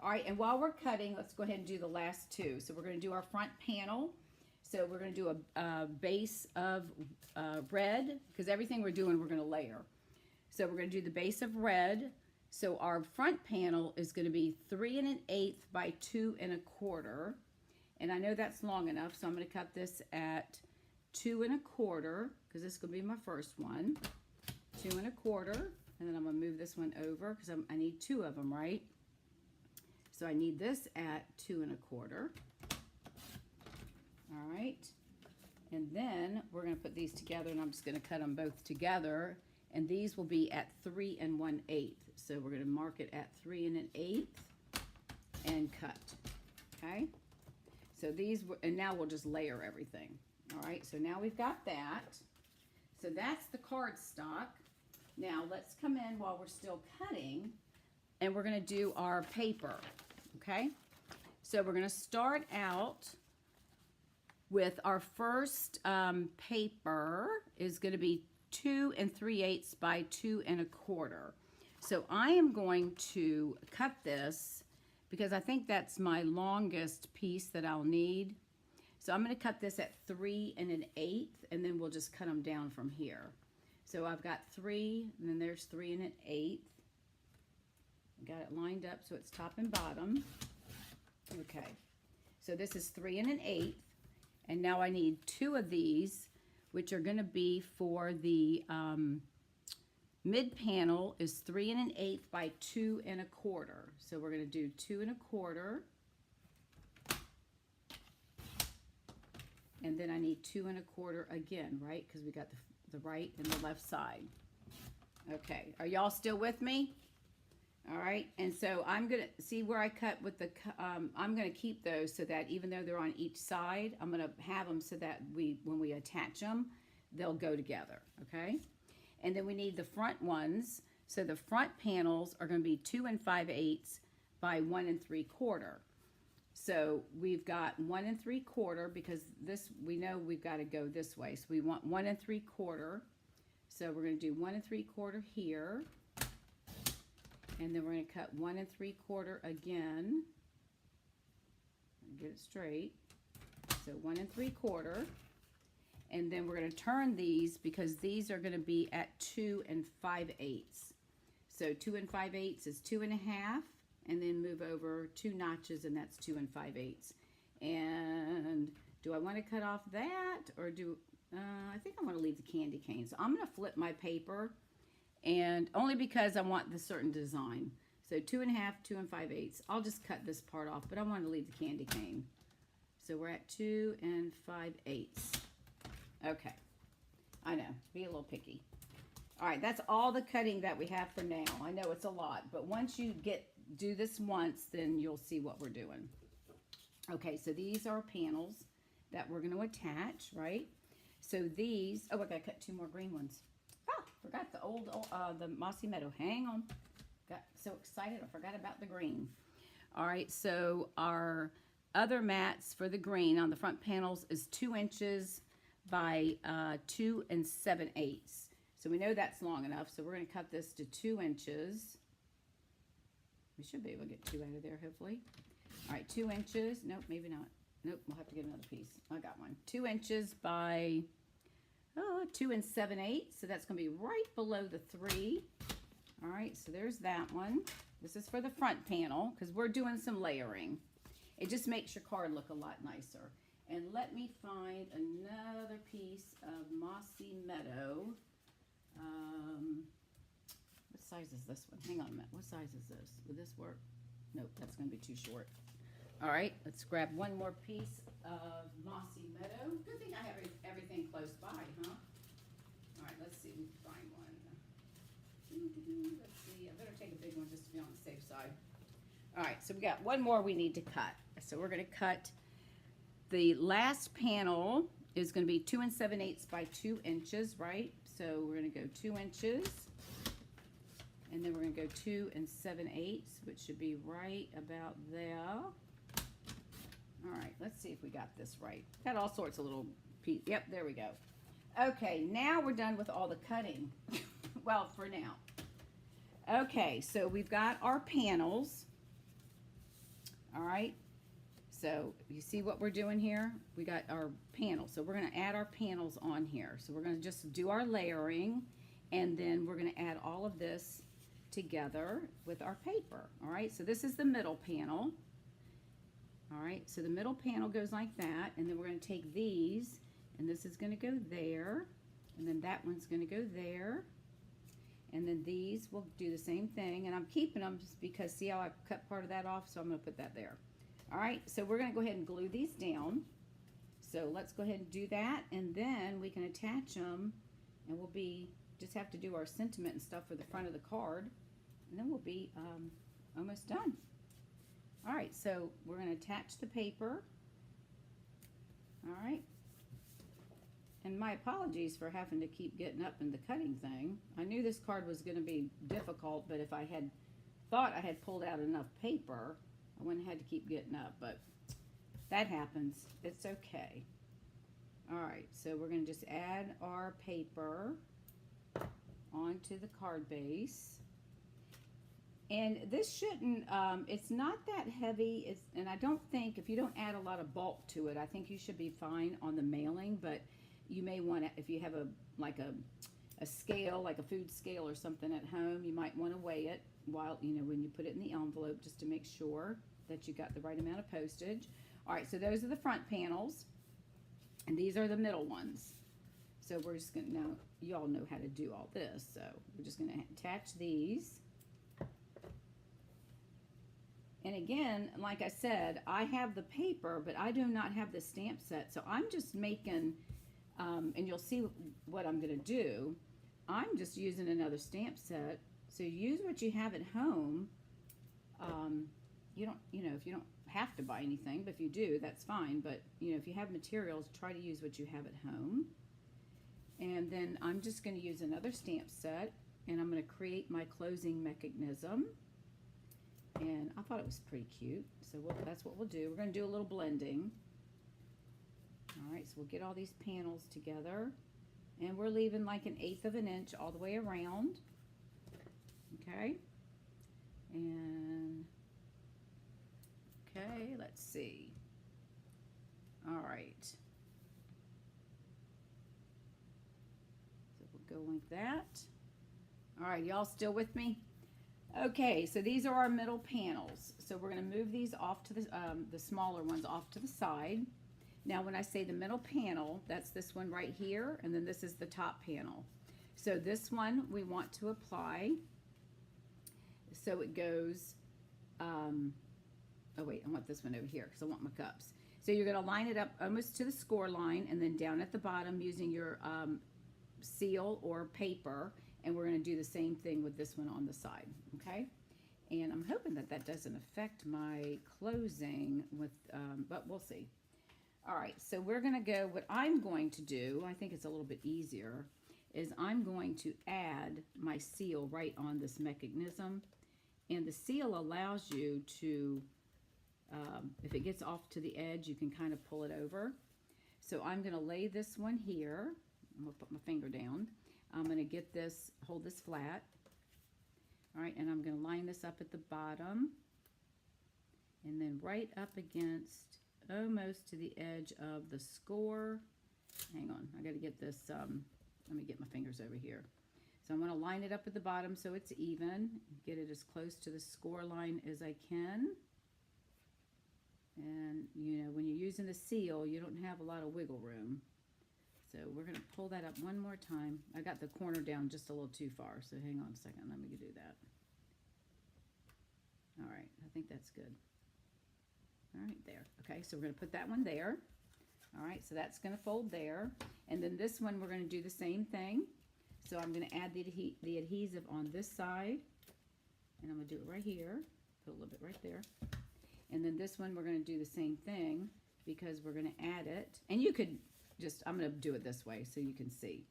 All right, and while we're cutting, let's go ahead and do the last 2. So we're going to do our front panel. So we're going to do a base of red, because everything we're doing, we're going to layer. So we're going to do the base of red. So our front panel is going to be 3 1/8 by 2 1/4. And I know that's long enough, so I'm going to cut this at 2 1/4, because this is going to be my first one. 2 1/4, and then I'm going to move this one over, because I need 2 of them, right? So I need this at 2 1/4. All right, and then we're going to put these together, and I'm just going to cut them both together, and these will be at 3 1/8. So we're going to mark it at 3 1/8 and cut. Okay, so these, and now we'll just layer everything. All right, so now we've got that. So that's the cardstock. Now let's come in while we're still cutting, and we're going to do our paper. Okay, so we're going to start out with our first paper is going to be 2 3/8 by 2 1/4. So I am going to cut this because I think that's my longest piece that I'll need. So I'm going to cut this at 3 1/8, and then we'll just cut them down from here. So I've got 3, and then there's 3 1/8. Got it lined up so it's top and bottom. Okay, so this is 3 1/8, and now I need 2 of these, which are going to be for the mid panel is 3 1/8 by 2 1/4. So we're going to do 2 1/4, and then I need 2 1/4 again, right? Because we got the right and the left side. Okay, are y'all still with me? All right, and so I'm going to see where I cut with the, I'm going to keep those so that even though they're on each side, I'm going to have them so that when we attach them, they'll go together, okay? And then we need the front ones. So the front panels are going to be 2 5/8 by 1 3/4. So we've got 1 3/4 because this, we know we've got to go this way. So we want 1 3/4. So we're going to do 1 3/4 here. And then we're going to cut 1 3/4 again. Get it straight. So 1 3/4. And then we're going to turn these because these are going to be at 2 5/8. So 2 5/8 is 2 1/2, and then move over 2 notches, and that's 2 5/8. And do I want to cut off that, or do I think I want to leave the candy cane? So I'm going to flip my paper, and only because I want the certain design. So 2 1/2, 2 5/8. I'll just cut this part off, but I want to leave the candy cane. So we're at 2 5/8. Okay, I know, be a little picky. All right, that's all the cutting that we have for now. I know it's a lot, but once you do this once, then you'll see what we're doing. Okay, so these are panels that we're going to attach, right? So these, oh, I got to cut 2 more green ones. Oh, forgot the mossy meadow. Hang on. Got so excited, I forgot about the green. All right, so our other mats for the green on the front panels is 2 inches by 2 7/8. So we know that's long enough. So we're going to cut this to 2 inches. We should be able to get 2 out of there, hopefully. All right, 2 inches. Nope, maybe not. Nope, we'll have to get another piece. I got one. 2 inches by 2 7/8. So that's going to be right below the 3. All right, so there's that one. This is for the front panel because we're doing some layering. It just makes your card look a lot nicer. And let me find another piece of mossy meadow. What size is this one? Hang on a minute. What size is this? Would this work? Nope, that's going to be too short. All right, let's grab one more piece of mossy meadow. Good thing I have everything close by, huh? All right, let's see if we can find one. Let's see. I better take a big one just to be on the safe side. All right, so we got one more we need to cut. So we're going to cut. The last panel is going to be 2 7/8 by 2 inches, right? So we're going to go 2 inches, and then we're going to go 2 7/8, which should be right about there. All right, let's see if we got this right. Got all sorts of little pieces. Yep, there we go. Okay, now we're done with all the cutting. Well, for now. Okay, so we've got our panels. All right. So you see what we're doing here? We got our panels. So we're going to add our panels on here. So we're going to just do our layering, and then we're going to add all of this together with our paper. All right, so this is the middle panel. All right, so the middle panel goes like that, and then we're going to take these, and this is going to go there, and then that one's going to go there, and then these will do the same thing, and I'm keeping them just because see how I cut part of that off, so I'm going to put that there. All right, so we're going to go ahead and glue these down. So let's go ahead and do that, and then we can attach them, and we'll just have to do our sentiment and stuff for the front of the card, and then we'll be almost done. All right, so we're going to attach the paper. All right. And my apologies for having to keep getting up in the cutting thing. I knew this card was going to be difficult, but if I had thought I had pulled out enough paper, I wouldn't have had to keep getting up, but that happens. It's okay. All right, so we're going to just add our paper onto the card base. And this shouldn't, it's not that heavy, and I don't think, if you don't add a lot of bulk to it, I think you should be fine on the mailing, but you may want to, if you have a scale, like a food scale or something at home, you might want to weigh it while, when you put it in the envelope, just to make sure that you got the right amount of postage. All right, so those are the front panels, and these are the middle ones. So we're just going to, now you all know how to do all this, so we're just going to attach these. And again, like I said, I have the paper, but I do not have the stamp set. So I'm just making, and you'll see what I'm going to do. I'm just using another stamp set. So use what you have at home. You don't, if you don't have to buy anything, but if you do, that's fine. But, if you have materials, try to use what you have at home. And then I'm just going to use another stamp set, and I'm going to create my closing mechanism. And I thought it was pretty cute, so that's what we'll do. We're going to do a little blending. All right, so we'll get all these panels together, and we're leaving like 1/8 of an inch all the way around. Okay, and okay, let's see. All right, so we'll go like that. All right, y'all still with me? Okay, so these are our middle panels. So we're going to move these off to the smaller ones off to the side. Now, when I say the middle panel, that's this one right here, and then this is the top panel. So this one we want to apply. So it goes, oh wait, I want this one over here because I want my cups. So you're going to line it up almost to the score line, and then down at the bottom using your seal or paper, and we're going to do the same thing with this one on the side, okay? And I'm hoping that that doesn't affect my closing with, but we'll see. All right, so we're going to go, what I'm going to do, I think it's a little bit easier, is I'm going to add my seal right on this mechanism. And the seal allows you to, if it gets off to the edge, you can kind of pull it over. So I'm going to lay this one here. I'm going to put my finger down. I'm going to get this, hold this flat. All right, and I'm going to line this up at the bottom. And then right up against, almost to the edge of the score. Hang on, I got to get this, let me get my fingers over here. So I'm going to line it up at the bottom so it's even. Get it as close to the score line as I can. And, you know, when you're using the seal, you don't have a lot of wiggle room. So we're going to pull that up one more time. I got the corner down just a little too far, so hang on a second. Let me do that. All right, I think that's good. All right, there. Okay, so we're going to put that one there. All right, so that's going to fold there. And then this one, we're going to do the same thing. So I'm going to add the adhesive on this side. And I'm going to do it right here. Put a little bit right there. And then this one, we're going to do the same thing because we're going to add it. And you could just, I'm going to do it this way so you can see.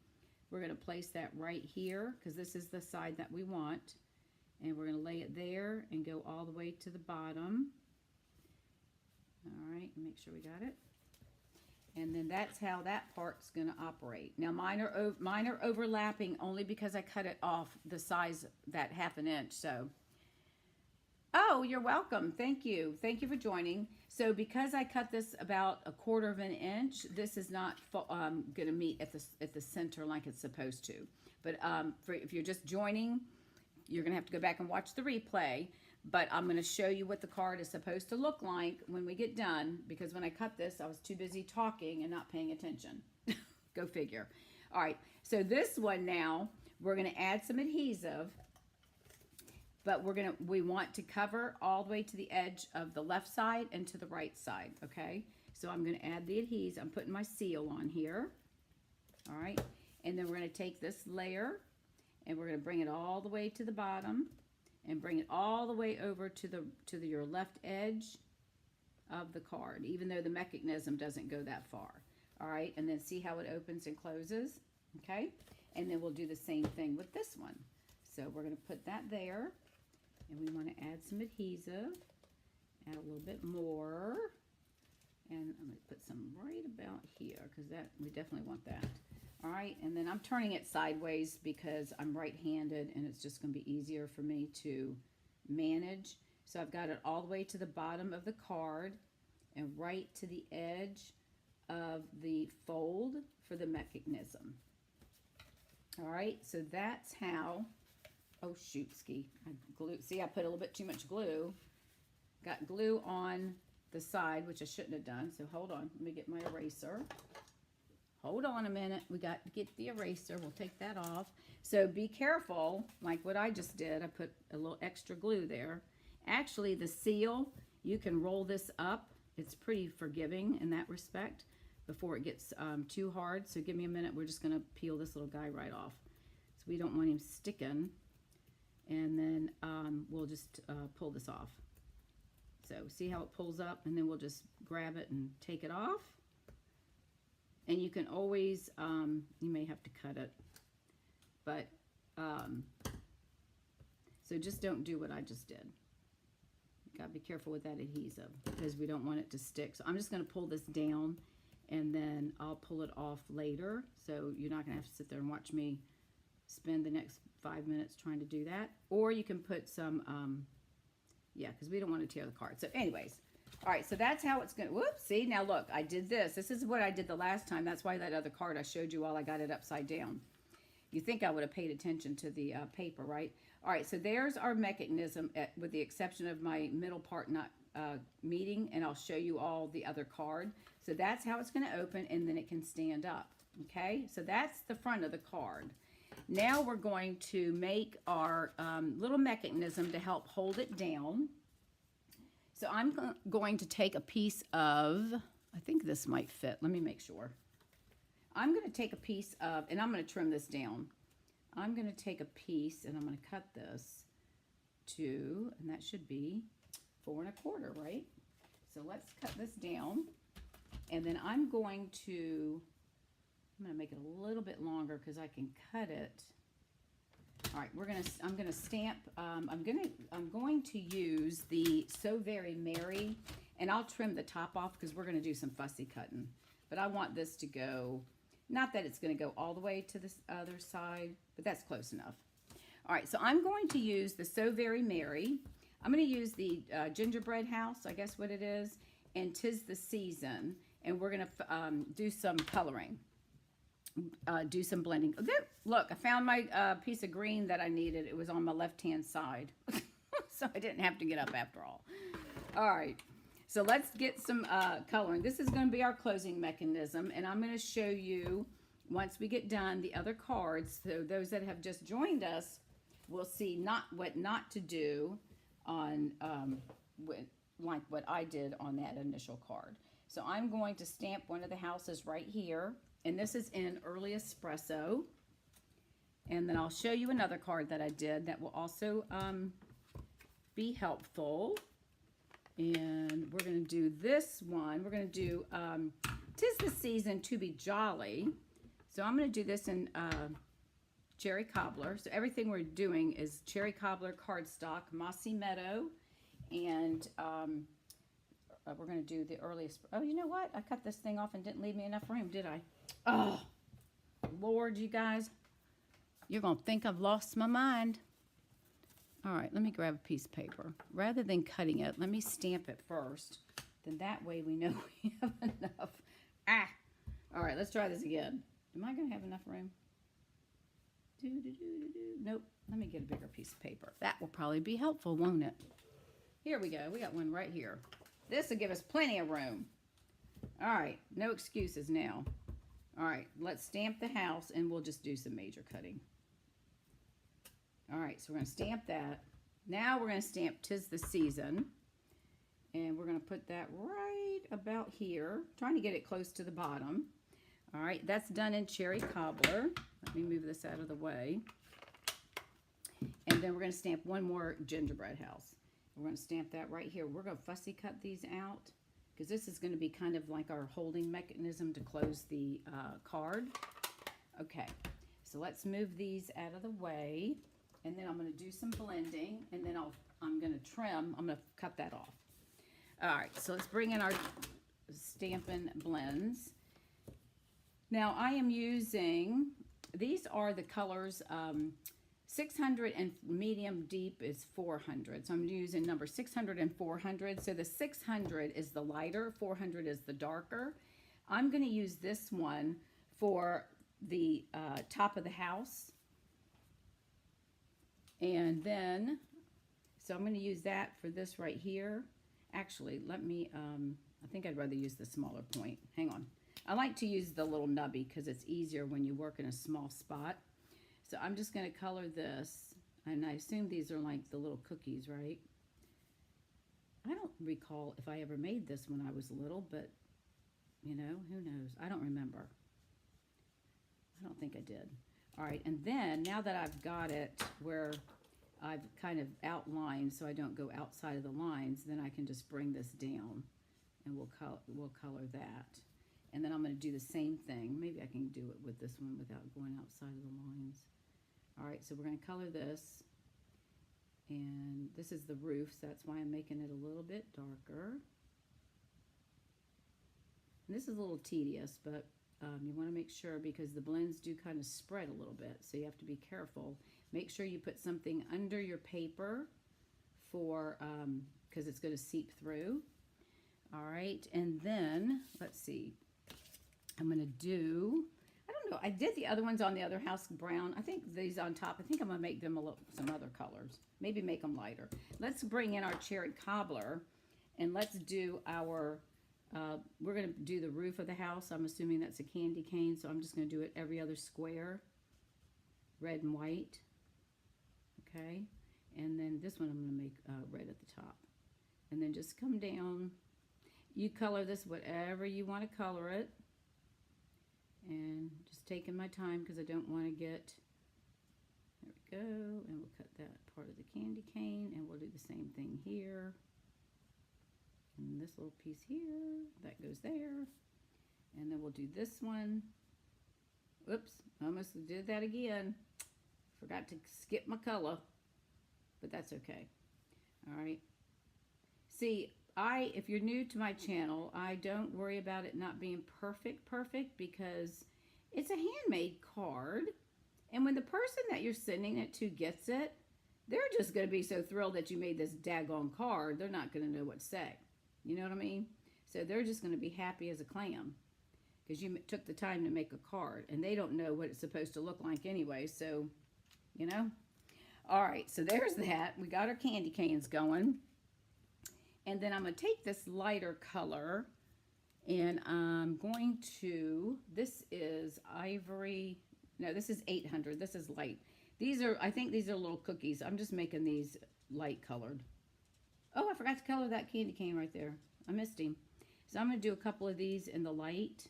We're going to place that right here because this is the side that we want. And we're going to lay it there and go all the way to the bottom. All right, make sure we got it. And then that's how that part's going to operate. Now mine are overlapping only because I cut it off the size, that 1/2 inch. So, oh, you're welcome. Thank you. Thank you for joining. So because I cut this about 1/4 of an inch, this is not going to meet at the center like it's supposed to. But if you're just joining, you're going to have to go back and watch the replay. But I'm going to show you what the card is supposed to look like when we get done, because when I cut this, I was too busy talking and not paying attention. Go figure. All right, so this one now, we're going to add some adhesive, but we want to cover all the way to the edge of the left side and to the right side, okay? So I'm going to add the adhesive. I'm putting my seal on here, all right? And then we're going to take this layer, and we're going to bring it all the way to the bottom, and bring it all the way over to your left edge of the card, even though the mechanism doesn't go that far. All right, and then see how it opens and closes, okay? And then we'll do the same thing with this one. So we're going to put that there, and we want to add some adhesive, add a little bit more, and I'm going to put some right about here because we definitely want that. All right, and then I'm turning it sideways because I'm right-handed and it's just going to be easier for me to manage. So I've got it all the way to the bottom of the card and right to the edge of the fold for the mechanism. All right, so that's how, oh shoot, ski, see I put a little bit too much glue. Got glue on the side, which I shouldn't have done, so hold on, let me get my eraser. Hold on a minute. We got to get the eraser. We'll take that off. So be careful, like what I just did. I put a little extra glue there. Actually, the seal, you can roll this up. It's pretty forgiving in that respect before it gets too hard. So give me a minute. We're just going to peel this little guy right off. So we don't want him sticking. And then we'll just pull this off. So see how it pulls up? And then we'll just grab it and take it off. And you can always, you may have to cut it, but, so just don't do what I just did. You gotta be careful with that adhesive because we don't want it to stick. So I'm just gonna pull this down and then I'll pull it off later. So you're not gonna have to sit there and watch me spend the next 5 minutes trying to do that. Or you can put some, yeah, because we don't want to tear the card. So anyways, all right, so that's how it's gonna, whoops, see, now look, I did this. This is what I did the last time. That's why that other card I showed you while I got it upside down. You think I would have paid attention to the paper, right? All right, so there's our mechanism, with the exception of my middle part not meeting, and I'll show you all the other card. So that's how it's gonna open, and then it can stand up, okay? So that's the front of the card. Now we're going to make our little mechanism to help hold it down. So I'm going to take a piece of, I think this might fit. Let me make sure. I'm going to take a piece of, and I'm going to trim this down. I'm going to take a piece and I'm going to cut this to, and that should be 4 1/4, right? So let's cut this down. And then I'm going to make it a little bit longer because I can cut it. All right, I'm gonna stamp. I'm going to use the So Very Merry, and I'll trim the top off because we're gonna do some fussy cutting. But I want this to go, not that it's gonna go all the way to this other side, but that's close enough. All right, so I'm going to use the So Very Merry. I'm gonna use the gingerbread house, I guess what it is, and 'Tis the Season, and we're gonna do some coloring. Do some blending. There, look, I found my piece of green that I needed. It was on my left-hand side. So I didn't have to get up after all. All right, so let's get some coloring. This is going to be our closing mechanism, and I'm going to show you, once we get done, the other cards. So those that have just joined us will see what not to do on, like what I did on that initial card. So I'm going to stamp one of the houses right here. And this is in Early Espresso. And then I'll show you another card that I did that will also be helpful. And we're going to do this one. We're going to do 'Tis the Season to Be Jolly. So I'm going to do this in Cherry Cobbler. So everything we're doing is Cherry Cobbler cardstock, Mossy Meadow, and we're going to do the earliest. Oh, you know what? I cut this thing off and didn't leave me enough room, did I? Oh, Lord, you guys. You're going to think I've lost my mind. All right, let me grab a piece of paper. Rather than cutting it, let me stamp it first. Then that way we know we have enough. Ah! All right, let's try this again. Am I going to have enough room? Nope. Let me get a bigger piece of paper. That will probably be helpful, won't it? Here we go. We got one right here. This will give us plenty of room. All right, no excuses now. All right, let's stamp the house and we'll just do some major cutting. All right, so we're going to stamp that. Now we're going to stamp 'Tis the Season. And we're going to put that right about here. Trying to get it close to the bottom. All right, that's done in Cherry Cobbler. Let me move this out of the way. And then we're going to stamp one more gingerbread house. We're going to stamp that right here. We're going to fussy cut these out because this is going to be kind of like our holding mechanism to close the card. Okay, so let's move these out of the way. And then I'm going to do some blending, and then I'm going to trim. I'm going to cut that off. All right, so let's bring in our Stampin' Blends. Now I am using, these are the colors, 600 and medium deep is 400. So I'm using number 600 and 400. So the 600 is the lighter, 400 is the darker. I'm going to use this one for the top of the house. And then, so I'm going to use that for this right here. Actually, let me, I think I'd rather use the smaller point. Hang on. I like to use the little nubby because it's easier when you work in a small spot. So I'm just going to color this, and I assume these are like the little cookies, right? I don't recall if I ever made this when I was little, but, you know, who knows? I don't remember. I don't think I did. All right, and then now that I've got it where I've kind of outlined so I don't go outside of the lines, then I can just bring this down, and we'll color that. And then I'm going to do the same thing. Maybe I can do it with this one without going outside of the lines. All right, so we're going to color this. And this is the roof, so that's why I'm making it a little bit darker. And this is a little tedious, but you want to make sure because the blends do kind of spread a little bit, so you have to be careful. Make sure you put something under your paper for because it's going to seep through. All right, and then let's see. I'm going to do, I don't know, I did the other ones on the other house brown. I think these on top, I think I'm going to make them a little, some other colors. Maybe make them lighter. Let's bring in our cherry cobbler and let's do our, we're going to do the roof of the house. I'm assuming that's a candy cane, so I'm just going to do it every other square, red and white. Okay, and then this one I'm going to make red at the top. And then just come down. You color this whatever you want to color it. And just taking my time because I don't want to get, there we go, and we'll cut that part of the candy cane, and we'll do the same thing here. And this little piece here, that goes there. And then we'll do this one. Whoops, almost did that again. Forgot to skip my color, but that's okay. All right. See, if you're new to my channel, I don't worry about it not being perfect because it's a handmade card. And when the person that you're sending it to gets it, they're just going to be so thrilled that you made this daggone card. They're not going to know what to say. You know what I mean? So they're just going to be happy as a clam because you took the time to make a card. And they don't know what it's supposed to look like anyway. So, you know. All right, so there's that. We got our candy canes going. And then I'm going to take this lighter color and I'm going to, this is ivory, no, this is 800, this is light. These are, I think these are little cookies. I'm just making these light colored. Oh, I forgot to color that candy cane right there. I missed him. So I'm going to do a couple of these in the light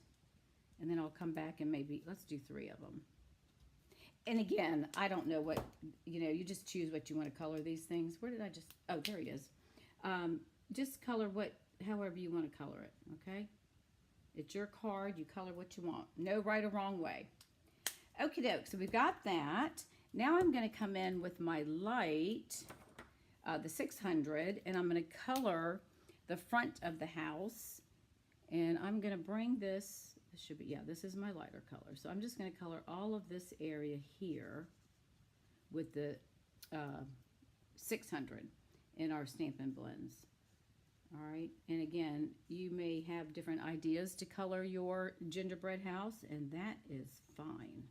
and then I'll come back and maybe, let's do 3 of them. And again, I don't know what, you know, you just choose what you want to color these things. Where did I just, oh, there he is. Just color however you want to color it, okay? It's your card. You color what you want. No right or wrong way. Okie doke. So we've got that. Now I'm going to come in with my light, the 600, and I'm going to color the front of the house. And I'm going to bring this should be, yeah, this is my lighter color. So I'm just going to color all of this area here with the 600 in our Stampin' Blends. All right, and again, you may have different ideas to color your gingerbread house, and that is fine.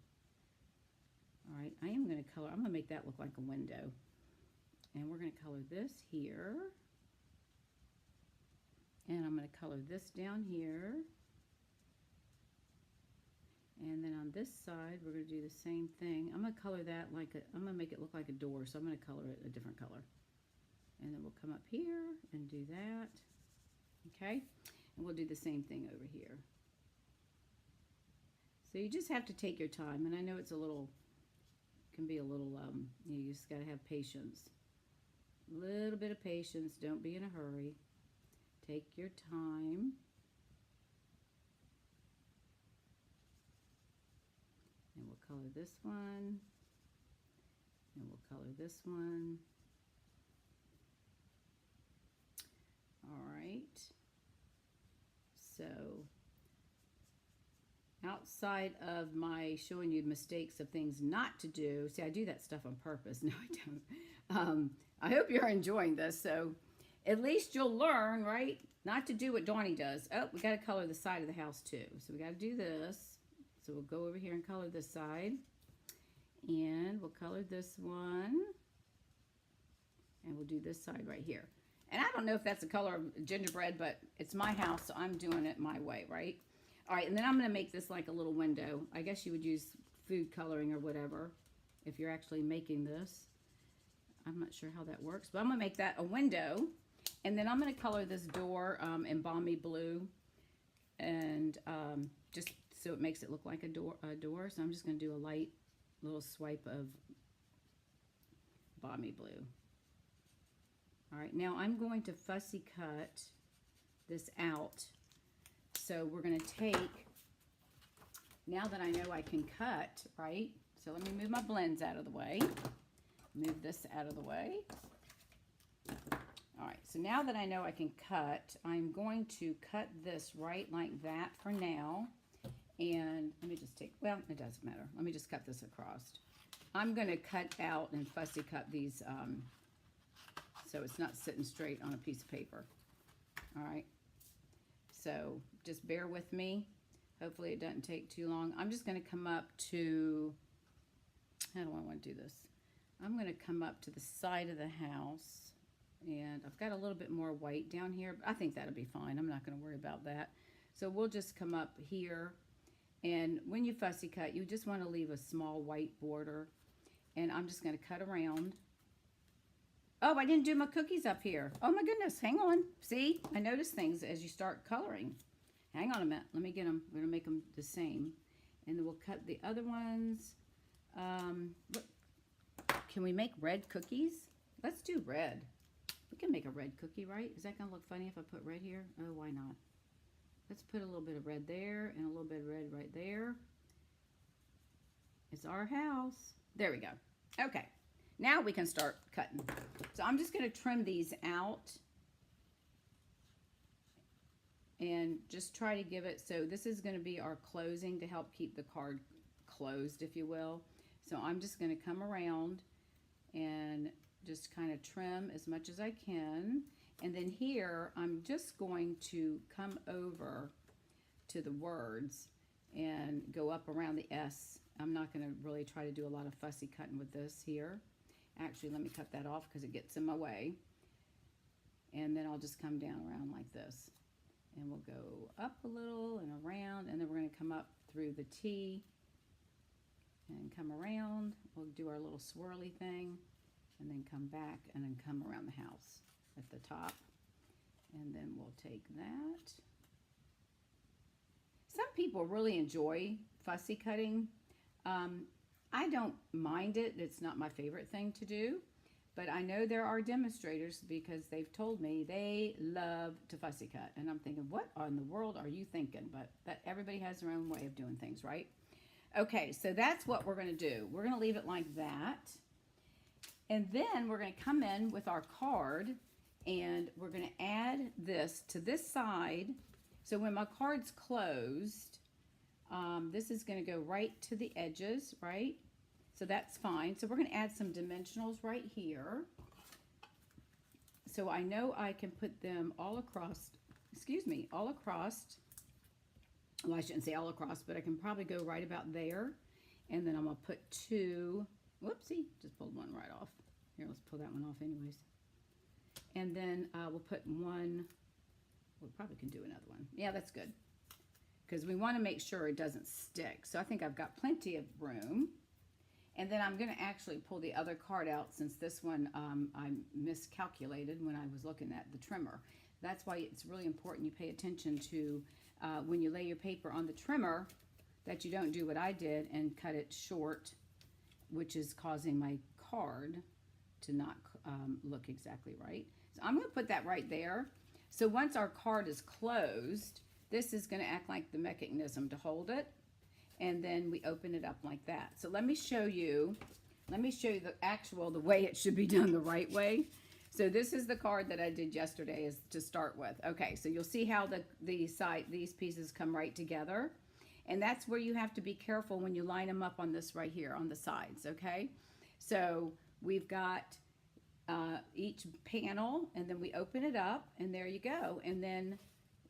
All right, I am going to color, I'm going to make that look like a window. And we're going to color this here. And I'm going to color this down here. And then on this side, we're going to do the same thing. I'm going to color that like I'm going to make it look like a door, so I'm going to color it a different color. And then we'll come up here and do that. Okay? And we'll do the same thing over here. So you just have to take your time. And I know it's a little, can be a little, you just got to have patience. A little bit of patience. Don't be in a hurry. Take your time. And we'll color this one. And we'll color this one. All right. So, outside of my showing you mistakes of things not to do, see, I do that stuff on purpose. No, I don't. I hope you're enjoying this. So, at least you'll learn, right? Not to do what Donnie does. Oh, we got to color the side of the house too. So, we got to do this. So, we'll go over here and color this side. And we'll color this one. And we'll do this side right here. And I don't know if that's the color of gingerbread, but it's my house, so I'm doing it my way, right? All right, and then I'm going to make this like a little window. I guess you would use food coloring or whatever if you're actually making this. I'm not sure how that works, but I'm going to make that a window. And then I'm going to color this door in balmy blue. And just so it makes it look like a door. So I'm just going to do a light little swipe of balmy blue. All right, now I'm going to fussy cut this out so we're going to take, now that I know I can cut, right? So let me move my blends out of the way. Move this out of the way. All right, so now that I know I can cut, I'm going to cut this right like that for now. And let me just take, well, it doesn't matter. Let me just cut this across. I'm going to cut out and fussy cut these so it's not sitting straight on a piece of paper. All right, so just bear with me. Hopefully it doesn't take too long. I'm just going to come up to, how do I want to do this? I'm going to come up to the side of the house, and I've got a little bit more white down here, but I think that'll be fine. I'm not going to worry about that. So we'll just come up here, and when you fussy cut, you just want to leave a small white border, and I'm just going to cut around. Oh, I didn't do my cookies up here. Oh my goodness, hang on. See, I notice things as you start coloring. Hang on a minute, let me get them. We're going to make them the same, and then we'll cut the other ones. Can we make red cookies? Let's do red. We can make a red cookie, right? Is that going to look funny if I put red here? Oh, why not? Let's put a little bit of red there and a little bit of red right there. It's our house. There we go. Okay, now we can start cutting. So I'm just going to trim these out and just try to give it, so this is going to be our closing to help keep the card closed, if you will. So I'm just going to come around and just kind of trim as much as I can. And then here, I'm just going to come over to the words and go up around the S. I'm not going to really try to do a lot of fussy cutting with this here. Actually, let me cut that off because it gets in my way. And then I'll just come down around like this. And we'll go up a little and around, and then we're going to come up through the T and come around. We'll do our little swirly thing, and then come back and then come around the house at the top. And then we'll take that. Some people really enjoy fussy cutting. I don't mind it. It's not my favorite thing to do. But I know there are demonstrators because they've told me they love to fussy cut. And I'm thinking, what in the world are you thinking? But that everybody has their own way of doing things, right? Okay, so that's what we're going to do. We're going to leave it like that. And then we're going to come in with our card and we're going to add this to this side. So when my card's closed, this is going to go right to the edges, right? So that's fine. So we're going to add some dimensionals right here. So I know I can put them all across, all across. Well, I shouldn't say all across, but I can probably go right about there. And then I'm going to put two, whoopsie, just pulled one right off. Here, let's pull that one off anyways. And then we'll put one, we probably can do another one. Yeah, that's good. Because we want to make sure it doesn't stick. So I think I've got plenty of room. And then I'm going to actually pull the other card out since this one I miscalculated when I was looking at the trimmer. That's why it's really important you pay attention to when you lay your paper on the trimmer that you don't do what I did and cut it short, which is causing my card to not look exactly right. So I'm going to put that right there. So once our card is closed, this is going to act like the mechanism to hold it. And then we open it up like that. So let me show you the way it should be done the right way. So this is the card that I did yesterday is to start with. Okay, so you'll see how these pieces come right together. And that's where you have to be careful when you line them up on this right here on the sides, okay? So we've got each panel, and then we open it up, and there you go. And then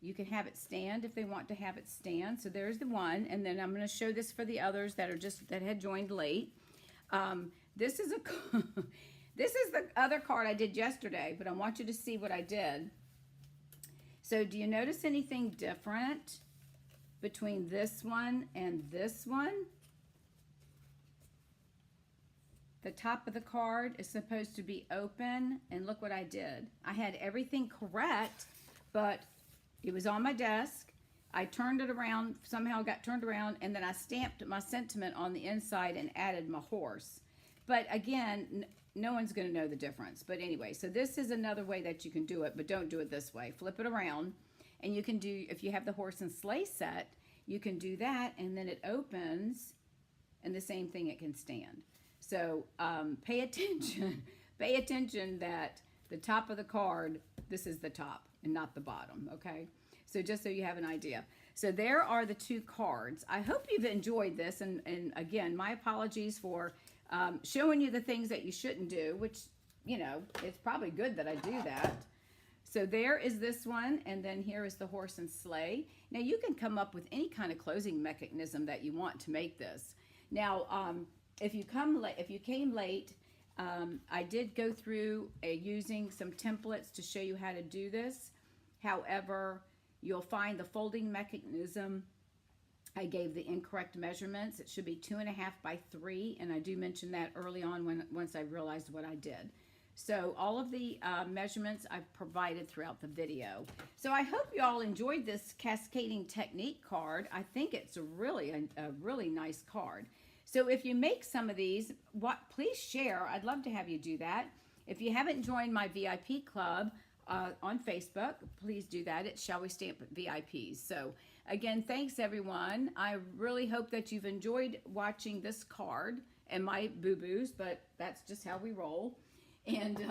you can have it stand if they want to have it stand. So there's the one, and then I'm going to show this for the others that had joined late. This is this is the other card I did yesterday, but I want you to see what I did. So do you notice anything different between this one and this one? The top of the card is supposed to be open, and look what I did. I had everything correct, but it was on my desk. I turned it around, somehow got turned around, and then I stamped my sentiment on the inside and added my horse. But again, no one's going to know the difference. But anyway, so this is another way that you can do it, but don't do it this way. Flip it around, And you can do, if you have the horse and sleigh set, you can do that, and then it opens, and the same thing, it can stand. So pay attention. Pay attention that the top of the card, this is the top and not the bottom, okay? So just so you have an idea. So there are the 2 cards. I hope you've enjoyed this, and again, my apologies for showing you the things that you shouldn't do, which, you know, it's probably good that I do that. So there is this one, and then here is the horse and sleigh. Now you can come up with any kind of closing mechanism that you want to make this. Now, if you came late, I did go through using some templates to show you how to do this. However, you'll find the folding mechanism. I gave the incorrect measurements. It should be 2.5 by 3, and I do mention that early on once I realized what I did. So all of the measurements I've provided throughout the video. So I hope you all enjoyed this cascading technique card. I think it's a really nice card. So if you make some of these, please share. I'd love to have you do that. If you haven't joined my VIP club on Facebook, please do that. It's Shall We Stamp VIPs. So again, thanks everyone. I really hope that you've enjoyed watching this card and my boo-boos, but that's just how we roll. And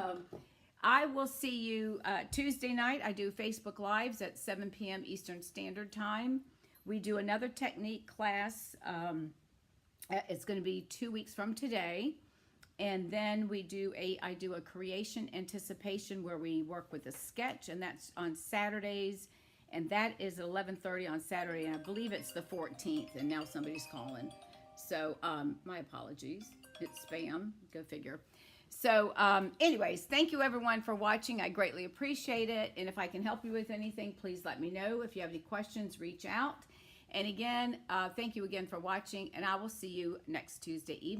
I will see you Tuesday night. I do Facebook Lives at 7 p.m. Eastern Standard Time. We do another technique class. It's going to be 2 weeks from today. And then I do a creation anticipation where we work with a sketch, and that's on Saturdays. And that is 11:30 on Saturday, and I believe it's the 14th, and now somebody's calling. So my apologies. It's spam. Go figure. So anyways, thank you everyone for watching. I greatly appreciate it. And if I can help you with anything, please let me know. If you have any questions, reach out. And again, thank you again for watching, and I will see you next Tuesday evening.